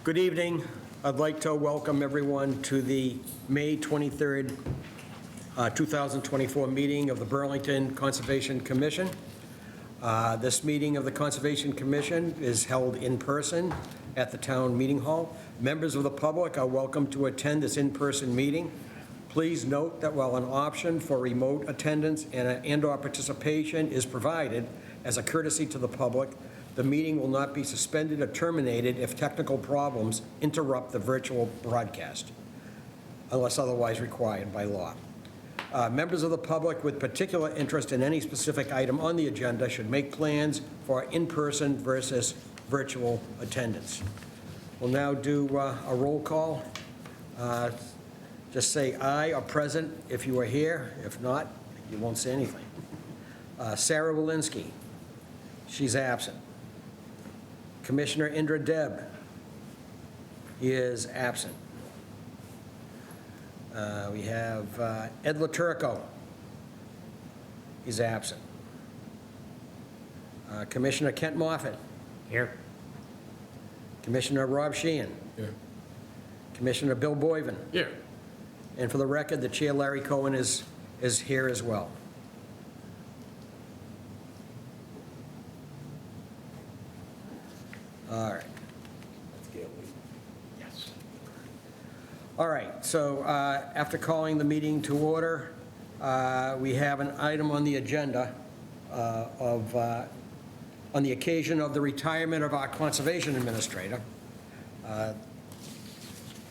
Good evening. I'd like to welcome everyone to the May 23rd, 2024 meeting of the Burlington Conservation Commission. This meeting of the Conservation Commission is held in person at the town meeting hall. Members of the public are welcome to attend this in-person meeting. Please note that while an option for remote attendance and/or participation is provided as a courtesy to the public, the meeting will not be suspended or terminated if technical problems interrupt the virtual broadcast, unless otherwise required by law. Members of the public with particular interest in any specific item on the agenda should make plans for in-person versus virtual attendance. We'll now do a roll call. Just say aye or present if you are here. If not, you won't say anything. Sarah Walensky, she's absent. Commissioner Indra Deb is absent. We have Ed Laturco. He's absent. Commissioner Kent Moffett. Here. Commissioner Rob Sheehan. Here. Commissioner Bill Boyven. Here. And for the record, the Chair, Larry Cohen, is here as well. All right. Yes. All right, so after calling the meeting to order, we have an item on the agenda on the occasion of the retirement of our Conservation Administrator.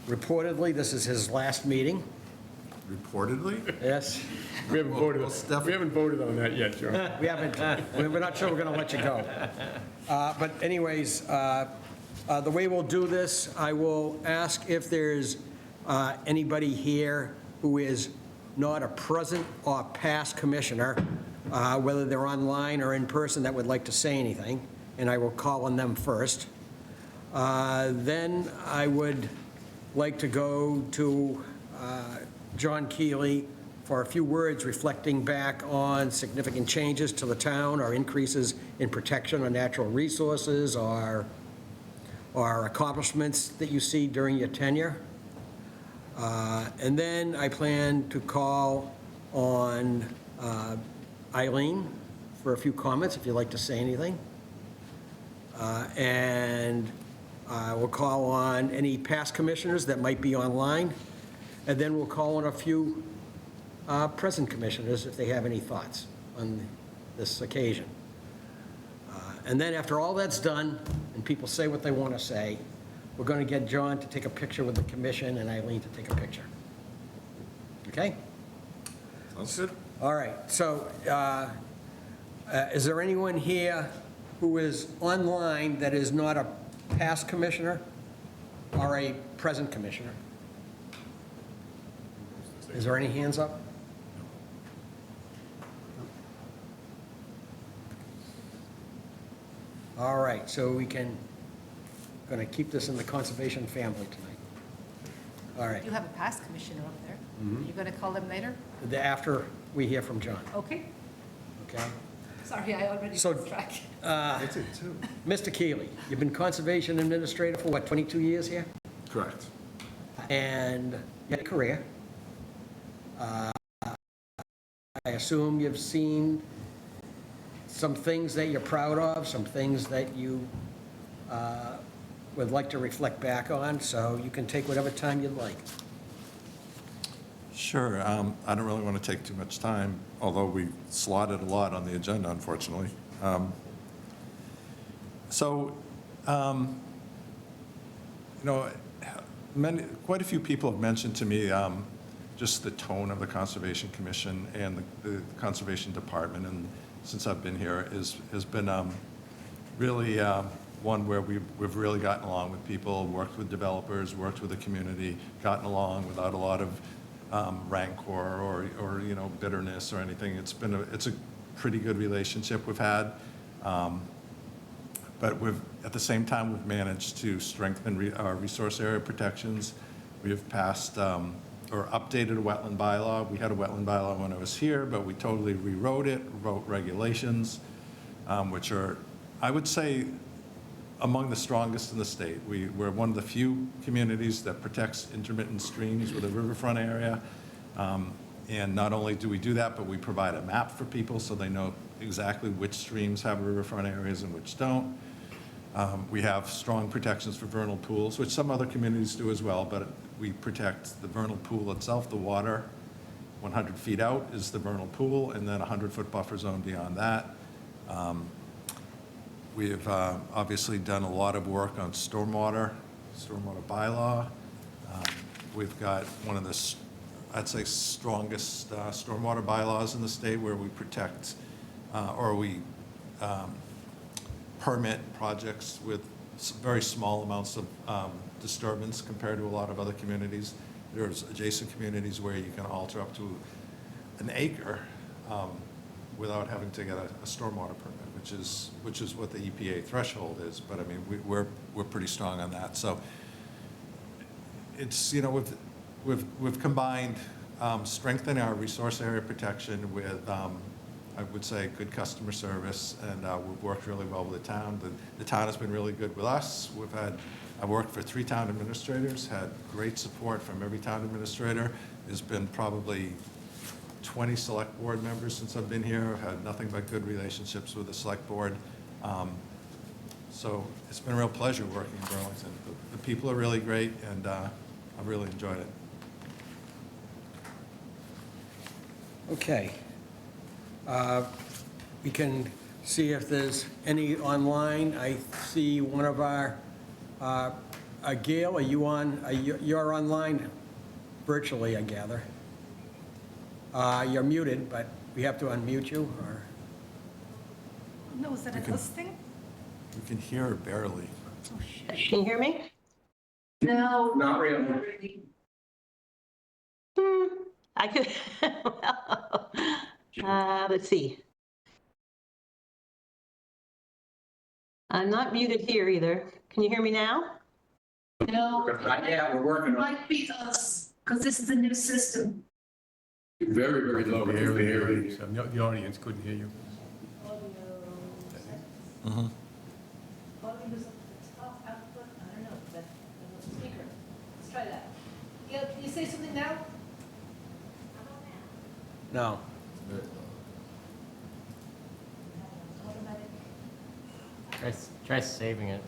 Reportedly, this is his last meeting. Reportedly? Yes, We haven't voted, Steph- we haven't voted on that yet, Joe. we haven't, we're not sure we're going to let you go. But anyways, the way we'll do this, I will ask if there's anybody here who is not a present or past commissioner, whether they're online or in person, that would like to say anything, and I will call on them first. Then I would like to go to John Keeley for a few words reflecting back on significant changes to the town or increases in protection on natural resources or accomplishments that you see during your tenure. And then I plan to call on Eileen for a few comments, if you'd like to say anything. And we'll call on any past commissioners that might be online. And then we'll call on a few present commissioners if they have any thoughts on this occasion. And then after all that's done, and people say what they want to say, we're going to get John to take a picture with the commission and Eileen to take a picture. Okay? Sounds good. All right, so is there anyone here who is online that is not a past commissioner or a present commissioner? Is there any hands up? All right, so we can, going to keep this in the conservation family tonight. All right, You have a past commissioner up there. You're going to call them later? after we hear from John, Okay. okay? Sorry, I already So- lost track. I did too. Mr. Keeley, you've been conservation administrator for what, 22 years here? Correct. And you had a career. I assume you've seen some things that you're proud of, some things that you would like to reflect back on, so you can take whatever time you'd like. Sure. I don't really want to take too much time, although we slotted a lot on the agenda, unfortunately. Quite a few people have mentioned to me just the tone of the Conservation Commission and the Conservation Department, and since I've been here, has been really one where we've really gotten along with people, worked with developers, worked with the community, gotten along without a lot of rancor or bitterness or anything. It's a pretty good relationship we've had, but at the same time we've managed to strengthen our resource area protections. We have passed or updated a wetland bylaw. We had a wetland bylaw when I was here, but we totally rewrote it, wrote regulations, which are, I would say, among the strongest in the state. We're one of the few communities that protects intermittent streams with a riverfront area. And not only do we do that, but we provide a map for people so they know exactly which streams have riverfront areas and which don't. We have strong protections for vernal pools, which some other communities do as well, but we protect the vernal pool itself, the water. 100 feet out is the vernal pool, and then a 100-foot buffer zone beyond that. We have obviously done a lot of work on stormwater bylaw. We've got one of the, I'd say, strongest stormwater bylaws in the state, where we protect, or we permit projects with very small amounts of disturbance compared to a lot of other communities. There's adjacent communities where you can alter up to an acre without having to get a stormwater permit, which is what the EPA threshold is. But I mean, we're pretty strong on that. So it's, you know, we've combined strengthening our resource area protection with, I would say, good customer service, and we've worked really well with the town. The town has been really good with us. I worked for 3 town administrators, had great support from every town administrator. There's been probably 20 select board members since I've been here. I've had nothing but good relationships with the select board. So it's been a real pleasure working in Burlington. The people are really great, and I've really enjoyed it. Okay. We can see if there's any online. I see one of our, Gail, are you on, you're online virtually, I gather. You're muted, but we have to unmute you, or? No, is that a us thing? You can hear her barely. Oh, shit. Can you hear me? No. Not really. I could, let's see. I'm not muted here either. Can you hear me now? No. Yeah, we're working on it. Might be us, because this is a new system. Very, very low. Barely. So the audience couldn't hear you. Volume is up to the top output, I don't know, but speaker. Let's try that. Gail, can you say something now? No. Automatic. Try saving it.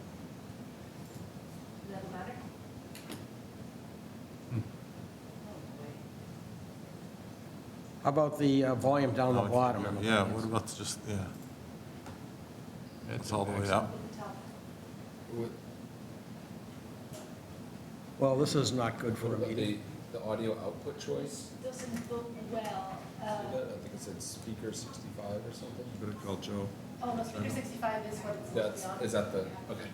Is that automatic? How about the volume down the bottom? Yeah, what about just, yeah, it's all the way up. Top. Well, this is not good for a What about meeting. the audio output choice? Doesn't go well. I think it said speaker 65 or something. Better call Joe. Oh, no, speaker 65 is what it's supposed That's, to be on. is that the, okay.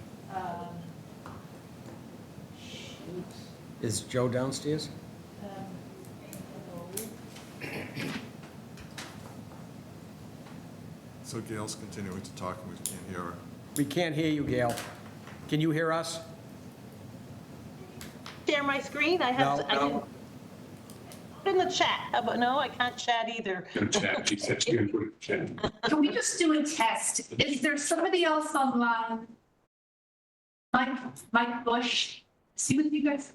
Shoot. Is Joe downstairs? Hello. So Gail's continuing to talk, and we can't hear her. We can't hear you, Gail. Can you hear us? Share my screen? I have, No, I no. didn't. Put in the chat. How about, no, I can't chat either. Chat, she said she didn't put it in chat. Can we just do a test? Is there somebody else online? Mike Bush, see with you guys?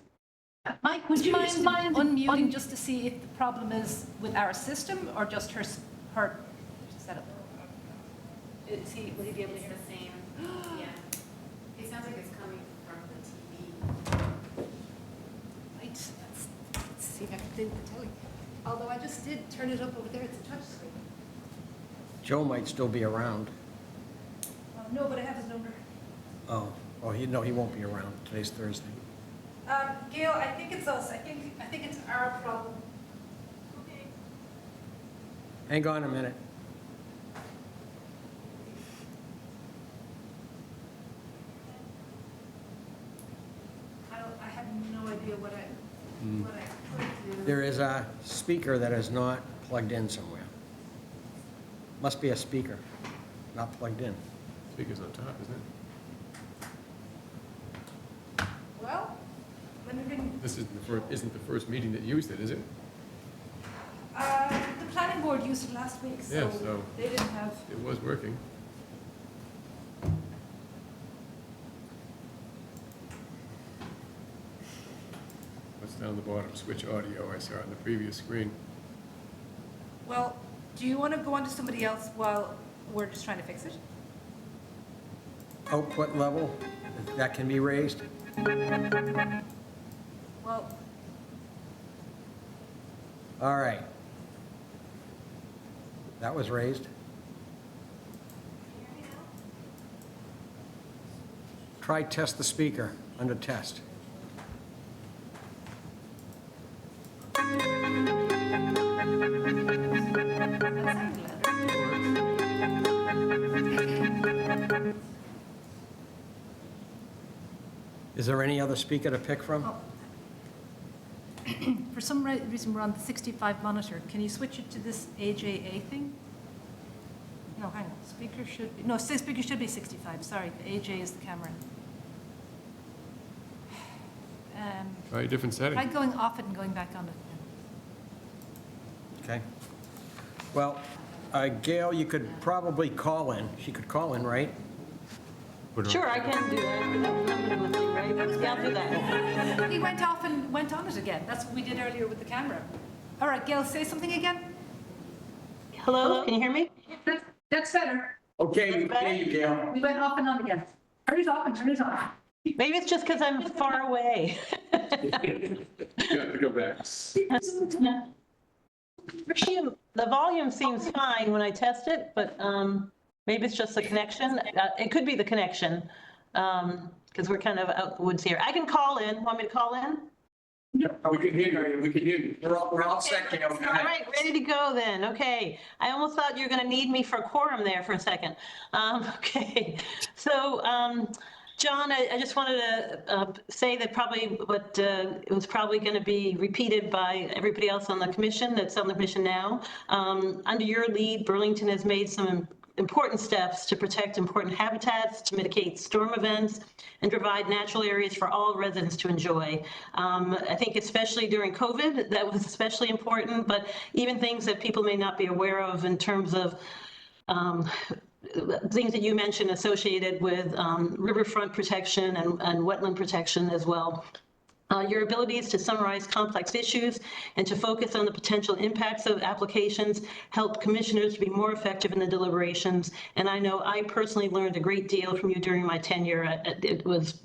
Mike, Would you just mind unmuting just to see if the problem is with our system or just her setup? Will he be able to It's hear? the same, yeah. It sounds like it's coming from the TV. Right, let's see if I can do the telly. Although I just did turn it up over there, it's a touch screen. Joe might still be around. No, but I have his number. Oh, no, he won't be around. Today's Thursday. Gail, I think it's us. I think it's our problem. Okay. Hang on a minute. I have no idea what I could do. There is a speaker that is not plugged in somewhere. Must be a speaker, not plugged in. Speaker's on top, isn't it? Well, let me ring. This isn't the first meeting that used it, is it? The planning board used it last week, Yeah, so so- they didn't have. It was working. What's down the bottom, switch audio, I saw on the previous screen. Well, do you want to go on to somebody else while we're just trying to fix it? Output level, that can be raised? Well, All right. That was raised. Try test the speaker under test. Is there any other speaker to pick from? for some reason, we're on the 65 monitor. Can you switch it to this AJA thing? No, hang on. Speaker should be, no, speaker should be 65. Sorry, the AJ is the camera. Try a different setting. Try going off it and going back on it. Okay. Well, Gail, you could probably call in. She could call in, right? Put it on. Sure, I can do that. That's the thing, right? Yeah, I'll do that. He went off and went on it again. That's what we did earlier with the camera. All right, Gail, say something again. Hello, can you hear me? That's better. Okay, we can hear you, Gail. We went off and on again. Turn it off and turn it off. Maybe it's just because I'm far away. You have to go back. The volume seems fine when I test it, but maybe it's just the connection. It could be the connection, because we're kind of out the woods here. I can call in. Want me to call in? We can hear you, we can hear you. We're all set, Gail. Go All ahead. right, ready to go then. Okay. I almost thought you were going to need me for a quorum there for a second. Okay. So, John, I just wanted to say that probably what it was probably going to be repeated by everybody else on the commission that's on the commission now. Under your lead, Burlington has made some important steps to protect important habitats, to mitigate storm events, and provide natural areas for all residents to enjoy. I think especially during COVID, that was especially important, but even things that people may not be aware of in terms of things that you mentioned associated with riverfront protection and wetland protection as well. Your abilities to summarize complex issues and to focus on the potential impacts of applications help commissioners to be more effective in the deliberations. And I know I personally learned a great deal from you during my tenure. It was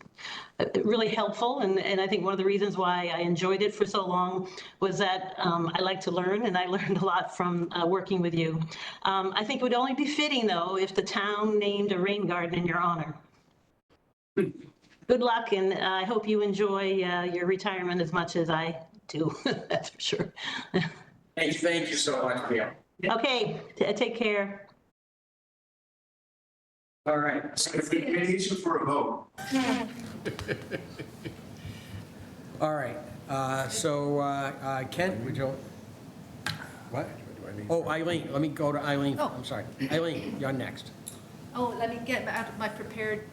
really helpful, and I think one of the reasons why I enjoyed it for so long was that I like to learn, and I learned a lot from working with you. I think it would only be fitting, though, if the town named a rain garden in your honor. Good luck, and I hope you enjoy your retirement as much as I do, that's for sure. Thank you so much, Gail. Okay, take care. All right. We need you for a vote. All right, so Kent, would you, what? Oh, Eileen, let me go to Eileen. Oh. I'm sorry. Eileen, you're next. Oh, let me get out of my prepared.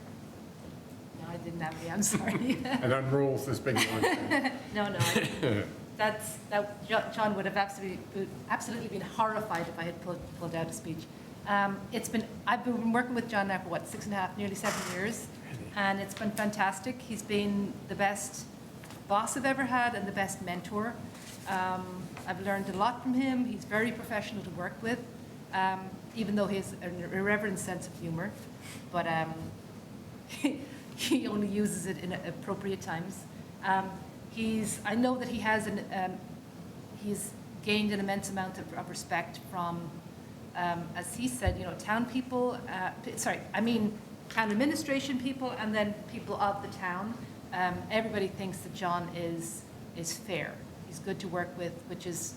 No, I didn't have the. I'm sorry. It unrolls this big one. No. John would have absolutely been horrified if I had pulled out a speech. I've been working with John now for what, 6.5, nearly 7 years, and it's been fantastic. He's been the best boss I've ever had and the best mentor. I've learned a lot from him. He's very professional to work with, even though he has an irreverent sense of humor, but he only uses it in appropriate times. I know that he has he's gained an immense amount of respect from, as he said, town people, town administration people, and then people of the town. Everybody thinks that John is fair. He's good to work with, which is,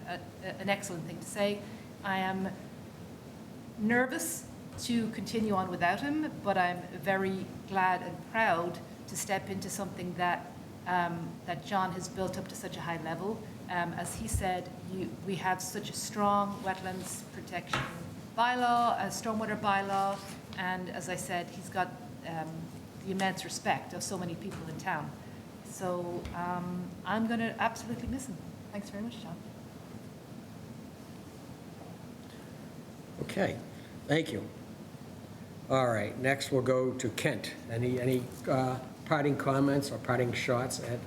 an excellent thing to say. I am nervous to continue on without him, but I'm very glad and proud to step into something that that John has built up to such a high level. As he said, we have such a strong wetlands protection bylaw, a stormwater bylaw, and as I said, he's got the immense respect of so many people in town. So I'm going to absolutely miss him. Thanks very much, John. Okay, thank you. All right, next we'll go to Kent. Any parting comments or parting shots at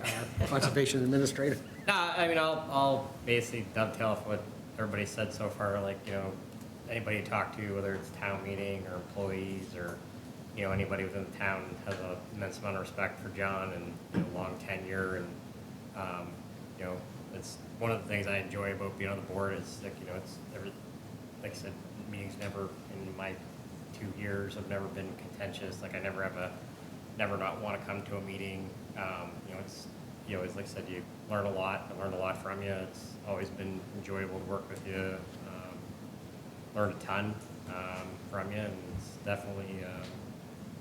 our Conservation Administrator? I mean, I'll basically dovetail off what everybody said so far, like, anybody you talk to, whether it's town meeting or employees or, anybody within the town has an immense amount of respect for John and, long tenure and, it's one of the things I enjoy about being on the board is like, it's never, like I said, meetings never, in my 2 years, have never been contentious. Like I never not want to come to a meeting. It's, as like I said, you learn a lot. I learned a lot from you. It's always been enjoyable to work with you. Learned a ton from you, and it's definitely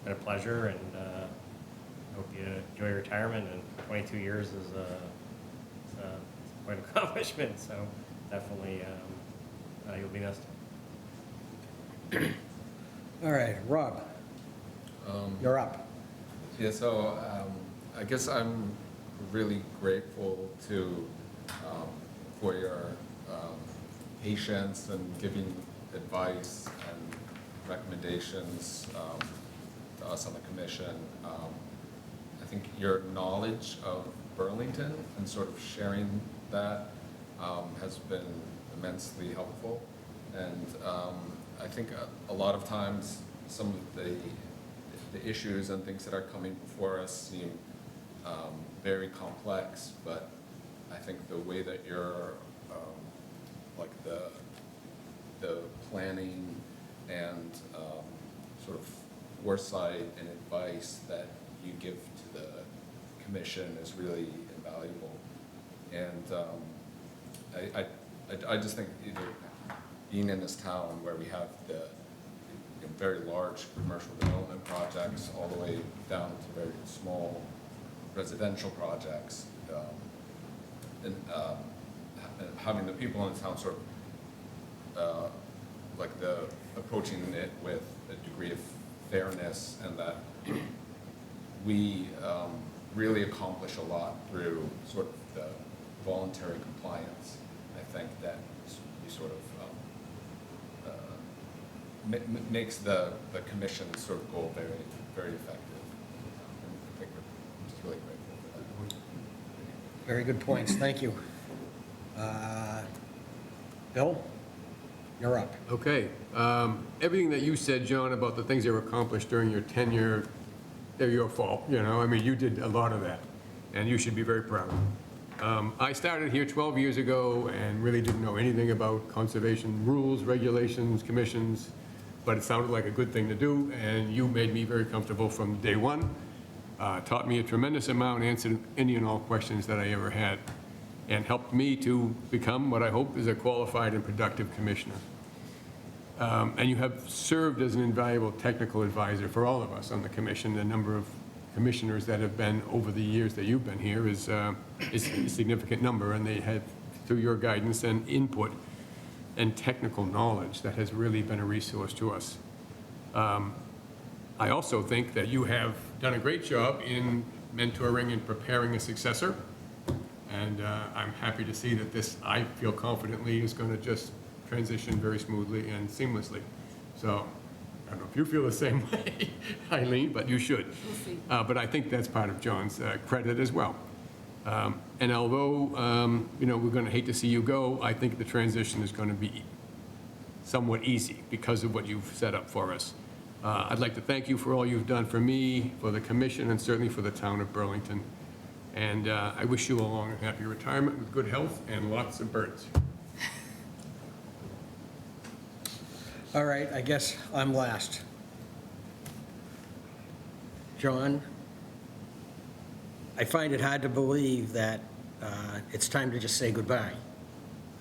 been a pleasure. And hope you enjoy your retirement. And 22 years is quite an accomplishment. So definitely, you'll be missed. All right, Rob, you're up. Yeah, so I guess I'm really grateful to for your patience and giving advice and recommendations to us on the commission. I think your knowledge of Burlington and sort of sharing that has been immensely helpful. And I think a lot of times some of the issues and things that are coming before us seem very complex, but I think the way that you're like the planning and sort of foresight and advice that you give to the commission is really invaluable. And I just think being in this town where we have the very large commercial development projects all the way down to very small residential projects, and having the people in the town sort of approaching it with a degree of fairness, and that we really accomplish a lot through sort of the voluntary compliance. I think that we sort of makes the commission sort of goal very, very effective. I think we're just really grateful for that. Very good points, thank you. Bill, you're up. Okay. Everything that you said, John, about the things that were accomplished during your tenure, they're your fault, I mean, you did a lot of that, and you should be very proud. I started here 12 years ago and really didn't know anything about conservation rules, regulations, commissions, but it sounded like a good thing to do, and you made me very comfortable from day one. Taught me a tremendous amount, answered any and all questions that I ever had, and helped me to become what I hope is a qualified and productive commissioner. And you have served as an invaluable technical advisor for all of us on the commission. The number of commissioners that have been over the years that you've been here is a significant number, and they have, through your guidance and input and technical knowledge, that has really been a resource to us. I also think that you have done a great job in mentoring and preparing a successor, and I'm happy to see that this, I feel confidently, is going to just transition very smoothly and seamlessly. So I don't know if you feel the same way, Eileen, but you should. We'll see. But I think that's part of John's credit as well. And although, we're going to hate to see you go, I think the transition is going to be somewhat easy because of what you've set up for us. I'd like to thank you for all you've done for me, for the commission, and certainly for the town of Burlington. And I wish you a long and happy retirement with good health and lots of birds. All right, I guess I'm last. John, I find it hard to believe that it's time to just say goodbye.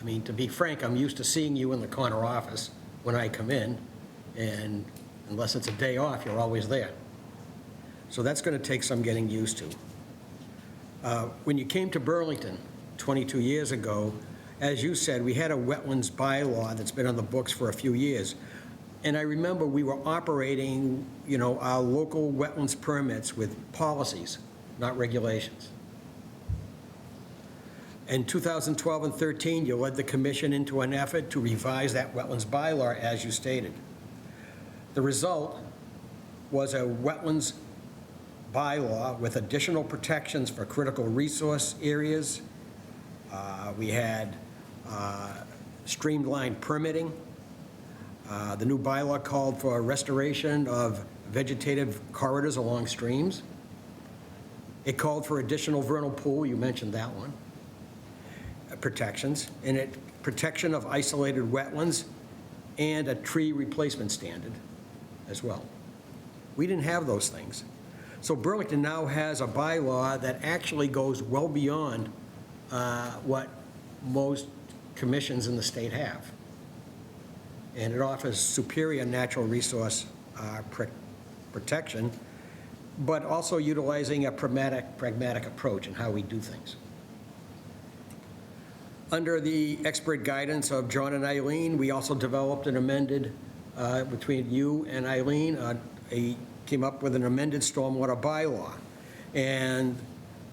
I mean, to be frank, I'm used to seeing you in the corner office when I come in, and unless it's a day off, you're always there. So that's going to take some getting used to. When you came to Burlington 22 years ago, as you said, we had a wetlands bylaw that's been on the books for a few years. And I remember we were operating, our local wetlands permits with policies, not regulations. In 2012 and 13, you led the commission into an effort to revise that wetlands bylaw, as you stated. The result was a wetlands bylaw with additional protections for critical resource areas. We had streamlined permitting. The new bylaw called for restoration of vegetative corridors along streams. It called for additional vernal pool, you mentioned that one, protections, and protection of isolated wetlands and a tree replacement standard as well. We didn't have those things. So Burlington now has a bylaw that actually goes well beyond what most commissions in the state have. And it offers superior natural resource protection, but also utilizing a pragmatic approach in how we do things. Under the expert guidance of John and Eileen, we also developed an amended, between you and Eileen, came up with an amended stormwater bylaw. And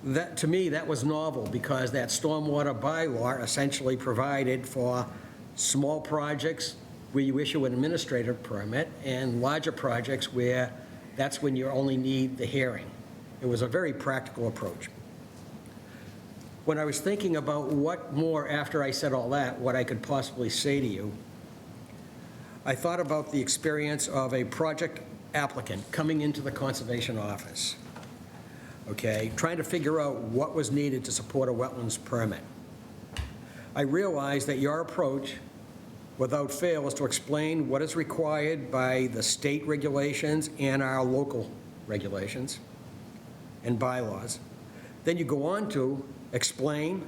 that, to me, that was novel, because that stormwater bylaw essentially provided for small projects where you issue an administrative permit, and larger projects where that's when you only need the hearing. It was a very practical approach. When I was thinking about what more, after I said all that, what I could possibly say to you, I thought about the experience of a project applicant coming into the conservation office, okay, trying to figure out what was needed to support a wetlands permit. I realized that your approach, without fail, is to explain what is required by the state regulations and our local regulations and bylaws. Then you go on to explain,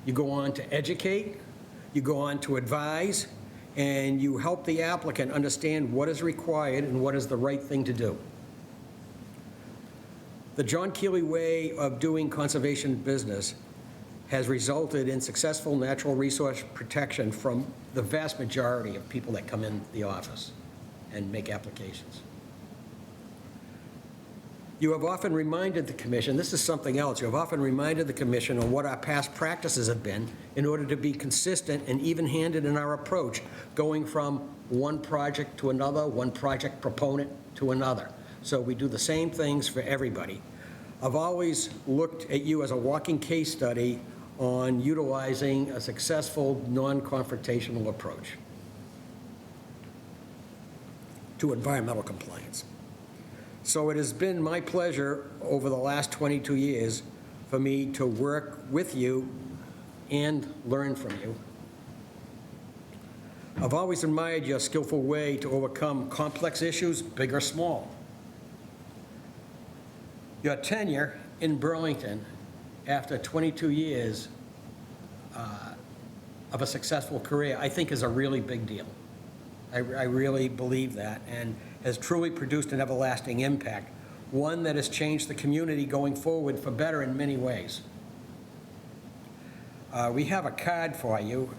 you go on to educate, you go on to advise, and you help the applicant understand what is required and what is the right thing to do. The John Keeley way of doing conservation business has resulted in successful natural resource protection from the vast majority of people that come in the office and make applications. You have often reminded the commission, this is something else, you have often reminded the commission on what our past practices have been in order to be consistent and even-handed in our approach, going from one project to another, one project proponent to another. So we do the same things for everybody. I've always looked at you as a walking case study on utilizing a successful non-confrontational approach to environmental compliance. So it has been my pleasure over the last 22 years for me to work with you and learn from you. I've always admired your skillful way to overcome complex issues, big or small. Your tenure in Burlington after 22 years of a successful career, I think, is a really big deal. I really believe that, and has truly produced an everlasting impact, one that has changed the community going forward for better in many ways. We have a card for you,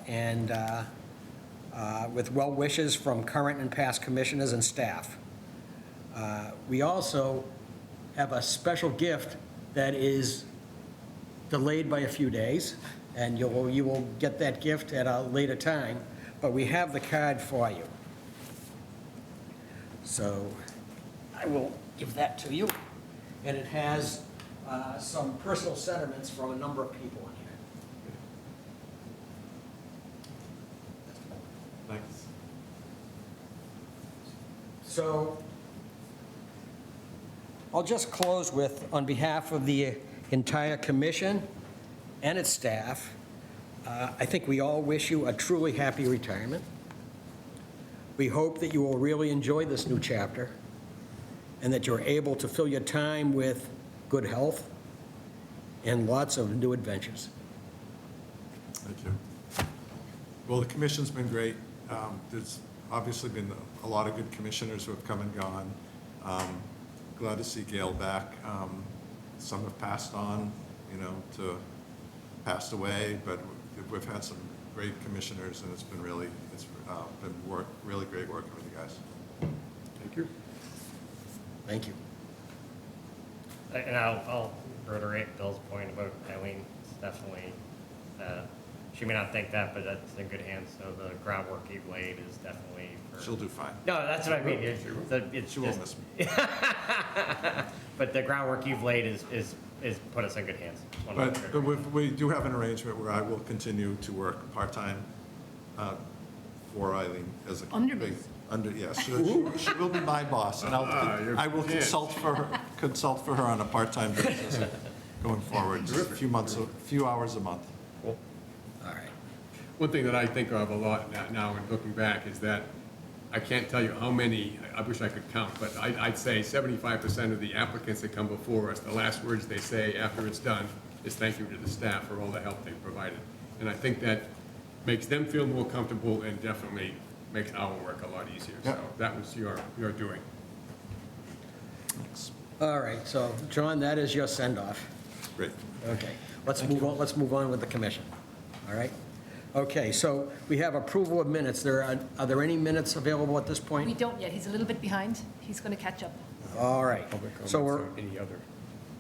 and with well wishes from current and past commissioners and staff. We also have a special gift that is delayed by a few days, and you will get that gift at a later time, but we have the card for you. So I will give that to you, and it has some personal sentiments from a number of people in here. Thanks. So I'll just close with, on behalf of the entire commission and its staff, I think we all wish you a truly happy retirement. We hope that you will really enjoy this new chapter and that you're able to fill your time with good health and lots of new adventures. Thank you. Well, the commission's been great. There's obviously been a lot of good commissioners who have come and gone. Glad to see Gail back. Some have passed on, passed away, but we've had some great commissioners, and it's been really great working with you guys. Thank you. Thank you. And I'll reiterate Bill's point about Eileen. Definitely, she may not think that, but that's in good hands. So the groundwork you've laid is definitely for. She'll do fine. No, that's what I mean. It's She won't just, miss me. but the groundwork you've laid is put us in good hands. But we do have an arrangement where I will continue to work part-time for Eileen as a. Under me. Yes, she will be my boss, and I will consult for her on a part-time basis going forward, just a few hours a month. All right. One thing that I think of a lot now in looking back is that I can't tell you how many, I wish I could count, but I'd say 75% of the applicants that come before us, the last words they say after it's done is thank you to the staff for all the help they've provided. And I think that makes them feel more comfortable and definitely makes our work a lot easier. So Yep. that was your doing. All right, so, John, that is your send-off. Great. Okay, let's move on with the commission, all right? Okay, so we have approval of minutes. Are there any minutes available at this We point? don't yet. He's a little bit behind. He's going to catch up. All right, Public comments so we're, on any other,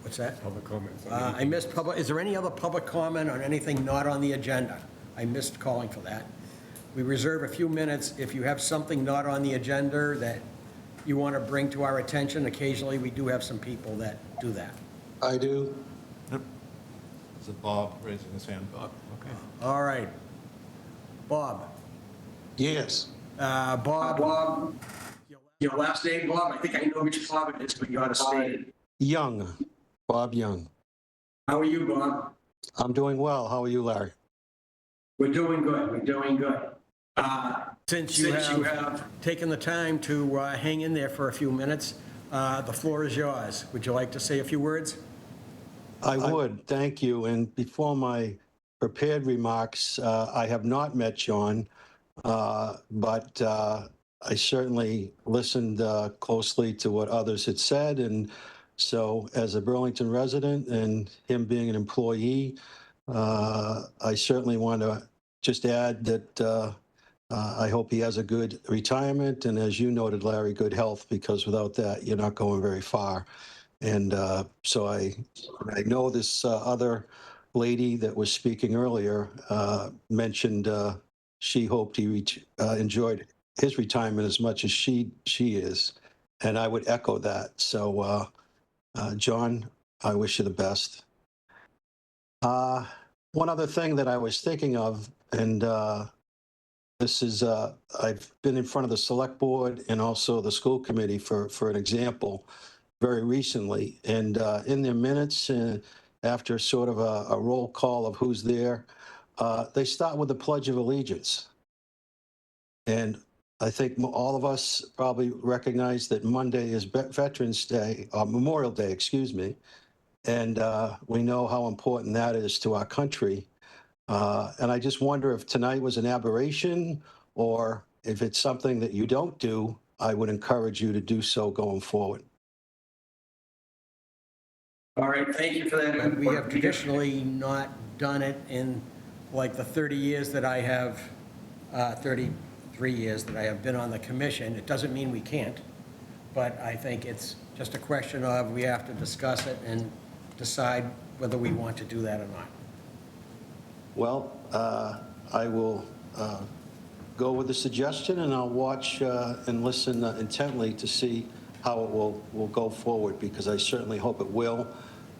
what's that? public comments on I anything. missed is there any other public comment on anything not on the agenda? I missed calling for that. We reserve a few minutes if you have something not on the agenda that you want to bring to our attention. Occasionally, we do have some people that do that. I do. Yep. Is it Bob raising his hand? Bob, okay. All right. Bob. Yes. Bob, your last name, Bob, I think I know which Bob it is, but you ought to state it. Young. Bob Young. How are you, Bob? I'm doing well. How are you, Larry? We're doing good, we're doing good. Since you have taken the time to hang in there for a few minutes, the floor is yours. Would you like to say a few words? I would. Thank you. And before my prepared remarks, I have not met John, but I certainly listened closely to what others had said. And so as a Burlington resident and him being an employee, I certainly want to just add that I hope he has a good retirement. And as you noted, Larry, good health, because without that, you're not going very far. And so I know this other lady that was speaking earlier mentioned she hoped he enjoyed his retirement as much as she is. And I would echo that. So, John, I wish you the best. One other thing that I was thinking of, and this is, I've been in front of the select board and also the school committee for an example very recently. And in their minutes, after sort of a roll call of who's there, they start with the Pledge of Allegiance. And I think all of us probably recognize that Monday is Veterans Day, or Memorial Day, excuse me. And we know how important that is to our country. And I just wonder if tonight was an aberration, or if it's something that you don't do, I would encourage you to do so going forward. All right, thank you for that. We have traditionally not done it in like the 30 years that I have, 33 years that I have been on the commission. It doesn't mean we can't, but I think it's just a question of we have to discuss it and decide whether we want to do that or not. Well, I will go with the suggestion, and I'll watch and listen intently to see how it will go forward, because I certainly hope it will,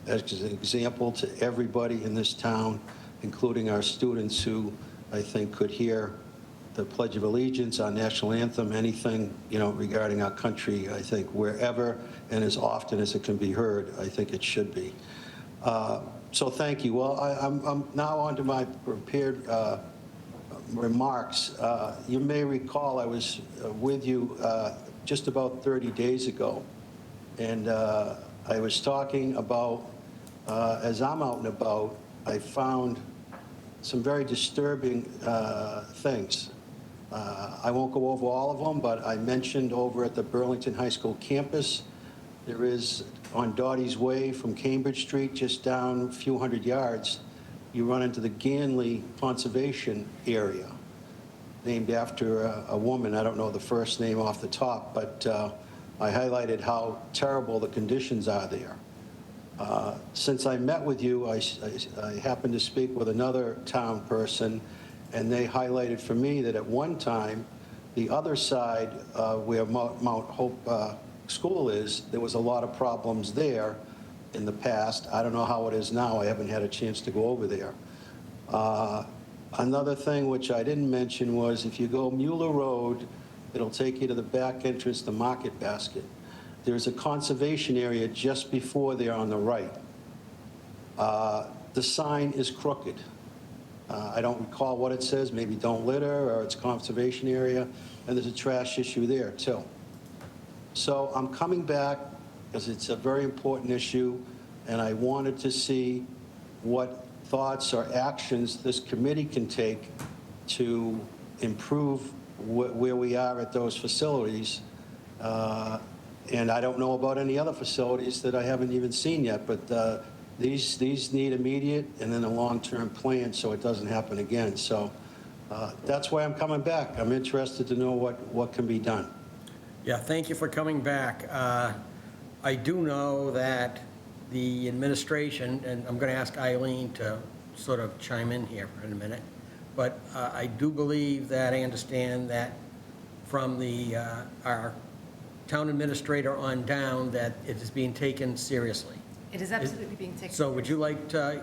as an example to everybody in this town, including our students who I think could hear the Pledge of Allegiance, our national anthem, anything, regarding our country. I think wherever and as often as it can be heard, I think it should be. So thank you. Well, I'm now on to my prepared remarks. You may recall I was with you just about 30 days ago, and I was talking about, as I'm out and about, I found some very disturbing things. I won't go over all of them, but I mentioned over at the Burlington High School campus, there is on Dottie's Way from Cambridge Street, just down a few hundred yards, you run into the Ganley Conservation Area, named after a woman. I don't know the first name off the top, but I highlighted how terrible the conditions are there. Since I met with you, I happened to speak with another town person, and they highlighted for me that at one time, the other side where Mount Hope School is, there was a lot of problems there in the past. I don't know how it is now. I haven't had a chance to go over there. Another thing which I didn't mention was if you go Mueller Road, it'll take you to the back entrance to Market Basket. There's a conservation area just before there on the right. The sign is crooked. I don't recall what it says, maybe don't litter, or it's conservation area, and there's a trash issue there too. So I'm coming back because it's a very important issue, and I wanted to see what thoughts or actions this committee can take to improve where we are at those facilities. And I don't know about any other facilities that I haven't even seen yet, but these need immediate and then a long-term plan so it doesn't happen again. So that's why I'm coming back. I'm interested to know what can be done. Yeah, thank you for coming back. I do know that the administration, and I'm going to ask Eileen to sort of chime in here for a minute, but I do believe that I understand that from our town administrator on down that it is being taken seriously. It is absolutely being taken. So would you like to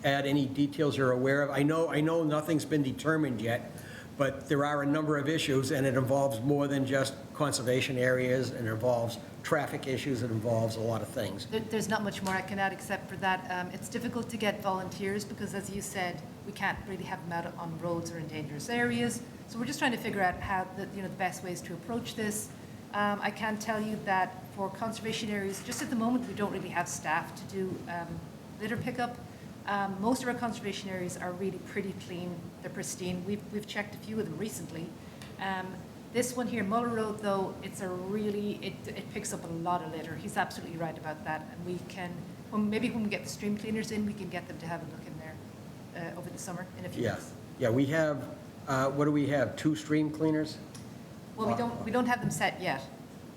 add any details you're aware of? I know nothing's been determined yet, but there are a number of issues, and it involves more than just conservation areas, and it involves traffic issues, it involves a lot of things. There's not much more I can add except for that. It's difficult to get volunteers because, as you said, we can't really have them out on roads or in dangerous areas. So we're just trying to figure out how the best ways to approach this. I can tell you that for conservation areas, just at the moment, we don't really have staff to do litter pickup. Most of our conservation areas are really pretty clean. They're pristine. We've checked a few of them recently. This one here, Muller Road, though, it picks up a lot of litter. He's absolutely right about that. And we can, maybe when we get the stream cleaners in, we can get them to have a look in there over the summer in a few weeks. Yeah, we have, what do we have, 2 stream cleaners? Well, we don't have them set yet.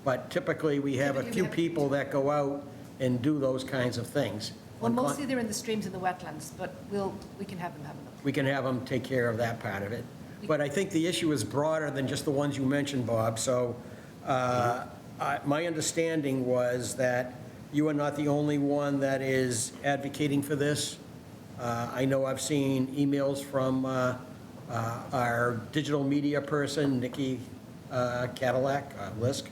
But typically, we have a few people that go out and do those kinds of things. Well, mostly they're in the streams and the wetlands, but we can have them have a look. We can have them take care of that part of it. But I think the issue is broader than just the ones you mentioned, Bob. So my understanding was that you are not the only one that is advocating for this. I know I've seen emails from our digital media person, Nikki Cadillac, Lisk,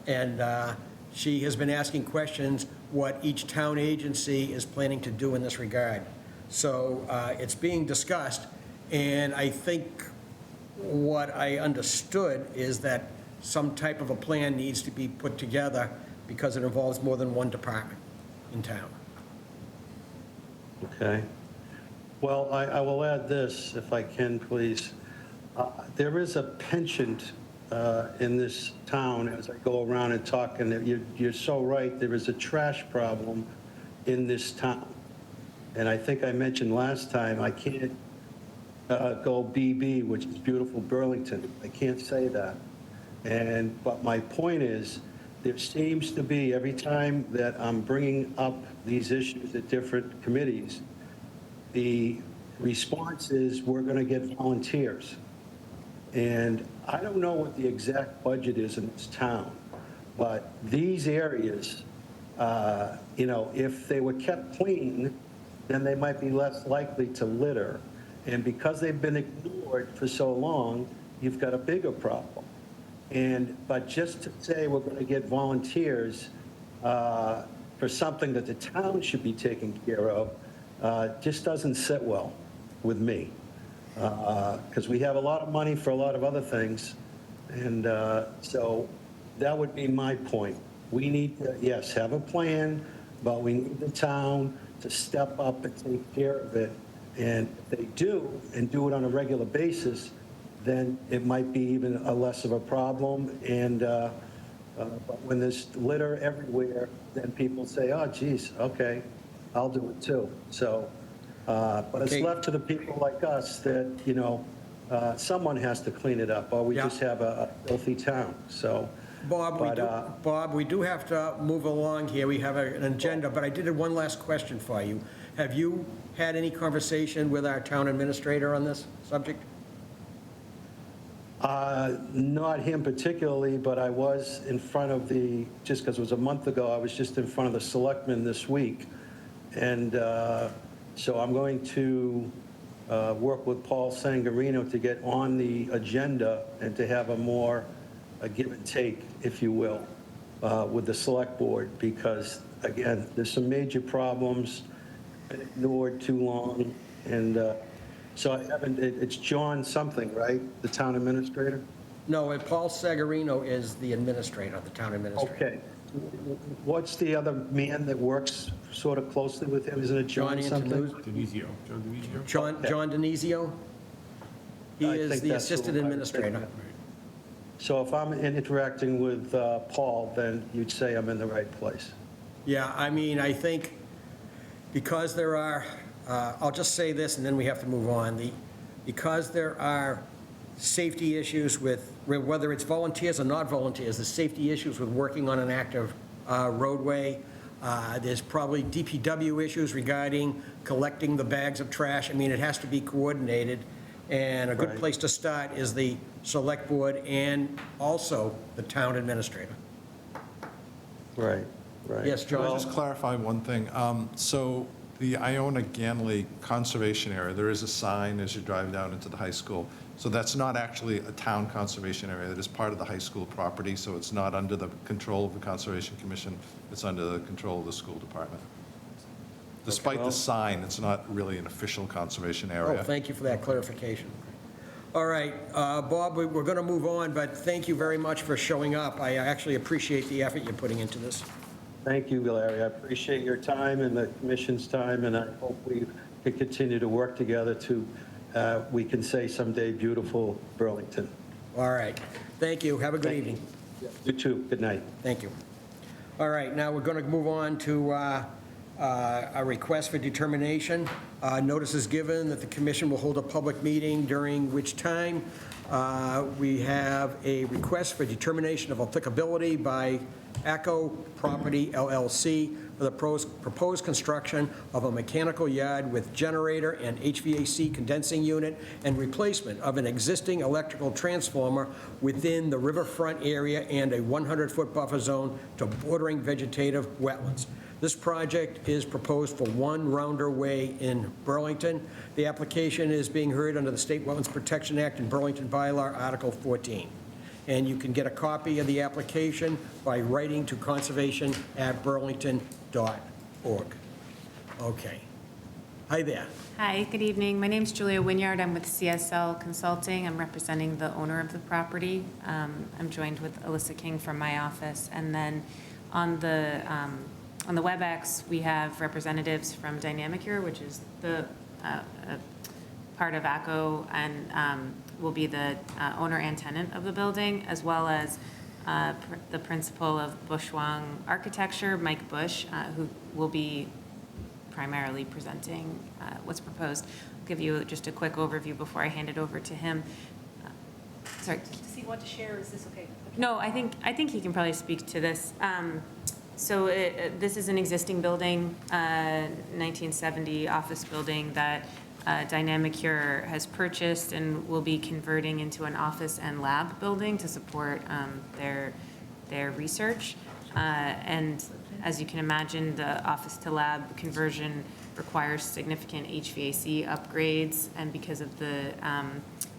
and she has been asking questions what each town agency is planning to do in this regard. So it's being discussed, and I think what I understood is that some type of a plan needs to be put together because it involves more than one department in town. Okay. Well, I will add this, if I can, please. There is a penchant in this town, as I go around and talk, and you're so right, there is a trash problem in this town. And I think I mentioned last time, I can't go BB, which is beautiful Burlington. I can't say that. But my point is, there seems to be, every time that I'm bringing up these issues at different committees, the response is, we're going to get volunteers. And I don't know what the exact budget is in this town, but these areas, if they were kept clean, then they might be less likely to litter. And because they've been ignored for so long, you've got a bigger problem. But just to say we're going to get volunteers for something that the town should be taking care of just doesn't sit well with me. Because we have a lot of money for a lot of other things. And so that would be my point. We need to, yes, have a plan, but we need the town to step up and take care of it. And if they do, and do it on a regular basis, then it might be even a less of a problem. And but when there's litter everywhere, then people say, oh, geez, okay, I'll do it too. So, but it's left to the people like us that, someone has to clean it up, or we just have a filthy town. So Bob, But, Bob, we do have to move along here. We have an agenda, but I did have one last question for you. Have you had any conversation with our town administrator on this subject? Not him particularly, but I was in front of just because it was a month ago, I was just in front of the selectmen this week. And so I'm going to work with Paul Sangarino to get on the agenda and to have a give and take, if you will, with the select board, because again, there's some major problems, been ignored too long, and so I haven't, it's John something, right? The town administrator? No, and Paul Sagarino is the administrator, the town administrator. Okay. What's the other man that works sort of closely with him? Isn't it John something? Denizio, John Denizio? John Denizio? He I is think the that's assistant who I was thinking administrator. of. So if I'm interacting with Paul, then you'd say I'm in the right place. Yeah, I mean, I think because there are, I'll just say this and then we have to move on. Because there are safety issues with, whether it's volunteers or not volunteers, the safety issues with working on an active roadway. There's probably DPW issues regarding collecting the bags of trash. I mean, it has to be coordinated. And a good Right. place to start is the select board and also the town administrator. Right, right. Yes, John? I'll just clarify one thing. So the Iona Ganley Conservation Area, there is a sign as you drive down into the high school. So that's not actually a town conservation area. That is part of the high school property, so it's not under the control of the Conservation Commission. It's under the control of the school department. Despite the sign, it's not really an official conservation Oh, area. thank you for that clarification. All right, Bob, we're going to move on, but thank you very much for showing up. I actually appreciate the effort you're putting into this. Thank you, Larry. I appreciate your time and the commission's time, and I hope we can continue to work together to, we can say someday, beautiful Burlington. All right, thank you. Have a good evening. You too. Good night. Thank you. All right, now we're going to move on to a request for determination. Notice is given that the commission will hold a public meeting during which time we have a request for determination of applicability by ACO Property LLC for the proposed construction of a mechanical yard with generator and HVAC condensing unit and replacement of an existing electrical transformer within the riverfront area and a 100-foot buffer zone to bordering vegetative wetlands. This project is proposed for One Rounder Way in Burlington. The application is being heard under the State Wetlands Protection Act and Burlington Bylaw, Article 14. And you can get a copy of the application by writing to conservation@burlington.org. Okay. Hi there. Hi, good evening. My name's Julia Winyard. I'm with CSL Consulting. I'm representing the owner of the property. I'm joined with Alyssa King from my office. And then on the WebEx, we have representatives from Dynamicure, which is the part of ACO and will be the owner and tenant of the building, as well as the principal of Bushwang Architecture, Mike Bush, who will be primarily presenting what's proposed. I'll give you just a quick overview before I hand it over to him. Sorry. Does he want to share, or is this okay? No, I think he can probably speak to this. So this is an existing building, 1970 office building that Dynamicure has purchased and will be converting into an office and lab building to support their research. And as you can imagine, the office to lab conversion requires significant HVAC upgrades, and because of the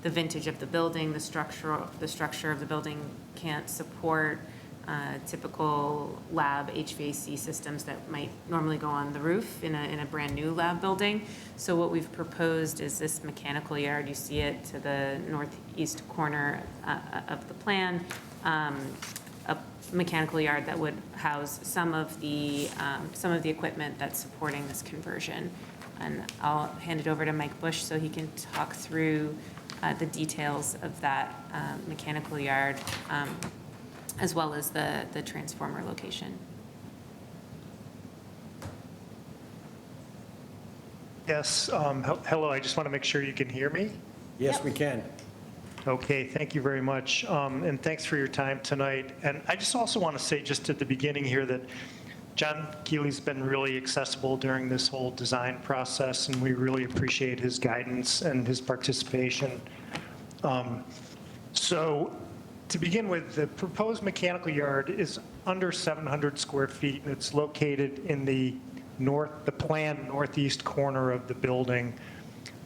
vintage of the building, the structure of the building can't support typical lab HVAC systems that might normally go on the roof in a brand new lab building. So what we've proposed is this mechanical yard. You see it to the northeast corner of the plan. A mechanical yard that would house some of the equipment that's supporting this conversion. And I'll hand it over to Mike Bush so he can talk through the details of that mechanical yard, as well as the transformer location. Yes, hello, I just want to make sure you can hear me. Yes, we can. Okay, thank you very much, and thanks for your time tonight. And I just also want to say, just at the beginning here, that John Keeley's been really accessible during this whole design process, and we really appreciate his guidance and his participation. So to begin with, the proposed mechanical yard is under 700 square feet, and it's located in the planned northeast corner of the building.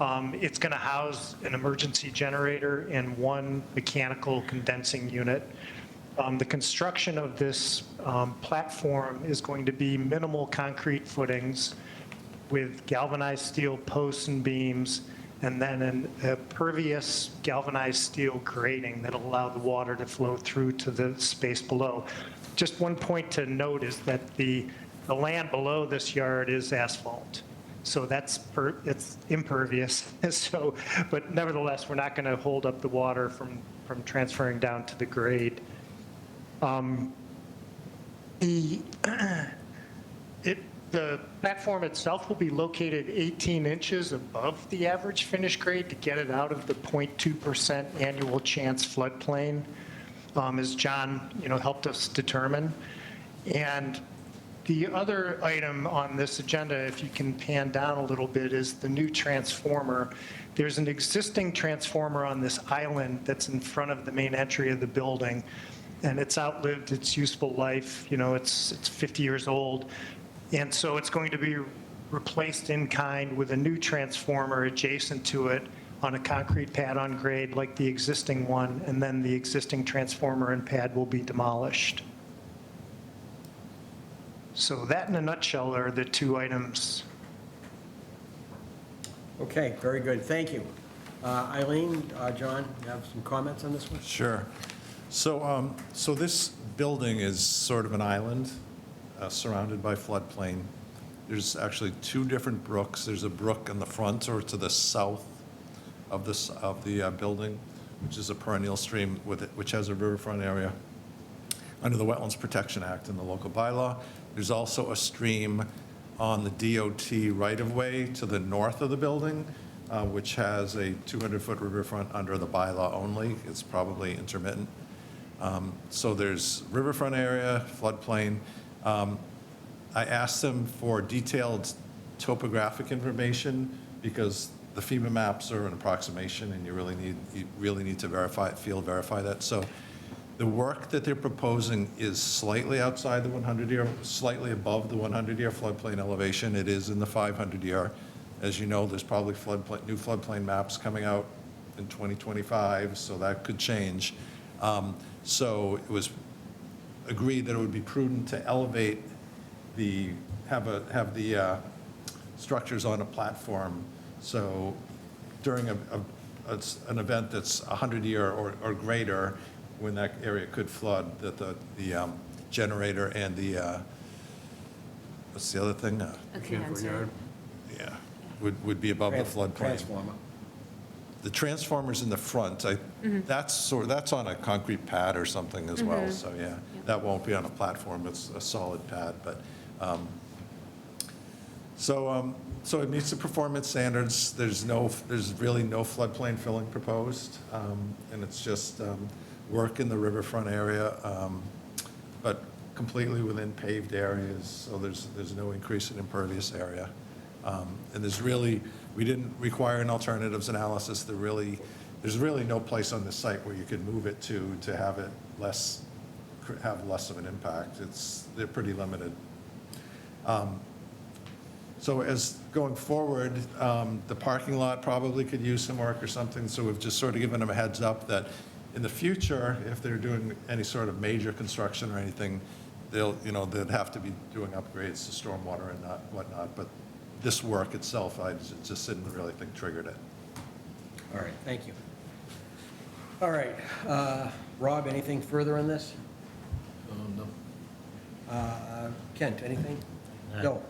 It's going to house an emergency generator and one mechanical condensing unit. The construction of this platform is going to be minimal concrete footings with galvanized steel posts and beams, and then a pervious galvanized steel grating that'll allow the water to flow through to the space below. Just one point to note is that the land below this yard is asphalt. So it's impervious. So, but nevertheless, we're not going to hold up the water from transferring down to the grade. The platform itself will be located 18 inches above the average finished grade to get it out of the 0.2% annual chance floodplain, as John, helped us determine. And the other item on this agenda, if you can pan down a little bit, is the new transformer. There's an existing transformer on this island that's in front of the main entry of the building, and it's outlived its useful life. It's 50 years old. And so it's going to be replaced in kind with a new transformer adjacent to it on a concrete pad on grade like the existing one, and then the existing transformer and pad will be demolished. So that in a nutshell are the two items. Okay, very good, thank you. Eileen, John, you have some comments on this one? Sure. So this building is sort of an island surrounded by floodplain. There's actually two different brooks. There's a brook in the front or to the south of the building, which is a perennial stream which has a riverfront area under the Wetlands Protection Act and the local bylaw. There's also a stream on the DOT right-of-way to the north of the building, which has a 200-foot riverfront under the bylaw only. It's probably intermittent. So there's riverfront area, floodplain. I asked them for detailed topographic information because the FEMA maps are an approximation, and you really need to field verify that. So the work that they're proposing is slightly outside the 100-year, slightly above the 100-year floodplain elevation. It is in the 500-year. As you know, there's probably new floodplain maps coming out in 2025, so that could change. So it was agreed that it would be prudent to elevate have the structures on a platform. So during an event that's 100-year or greater, when that area could flood, that the generator and the, what's the other thing? A condenser. Yeah, would be above the floodplain. Transformer. The transformer's in the front. That's on a concrete pad or something as well. So yeah, that won't be on a platform. It's a solid pad. But so it meets the performance standards. There's really no floodplain filling proposed, and it's just work in the riverfront area, but completely within paved areas. So there's no increase in impervious area, and we didn't require an alternatives analysis. There's really no place on this site where you could move it to have it have less of an impact. They're pretty limited. So as going forward, the parking lot probably could use some work or something. So we've just sort of given them a heads up that in the future, if they're doing any sort of major construction or anything, they'd have to be doing upgrades to stormwater and whatnot. But this work itself, I just didn't really think triggered it. All right, thank you. All right, Rob, anything further on this? No. Kent, anything? No.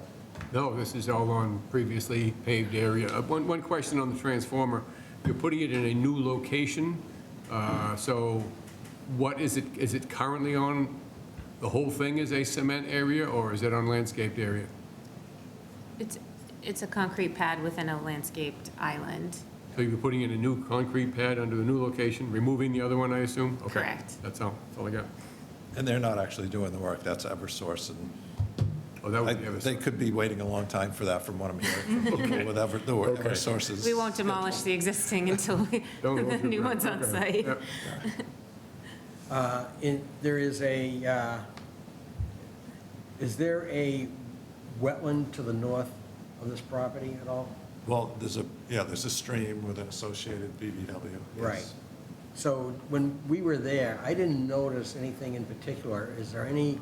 No, this is all on previously paved area. One question on the transformer. You're putting it in a new location, so what is it? Is it currently on, the whole thing is a cement area, or is it on landscaped area? It's a concrete pad within a landscaped island. So you'll be putting in a new concrete pad under the new location, removing the other one, I assume? Okay. Correct. That's all I got. And they're not actually doing the work, that's Eversource, and Oh, that would be they could be waiting a long time for that, from what I'm hearing, from people with Eversource is. We won't demolish the existing until Don't the hold your new breath. one's on Okay. site. Yeah. There is is there a wetland to the north of this property at all? Well, there's a stream with an associated BBW. yes. Right. So when we were there, I didn't notice anything in particular. Is there any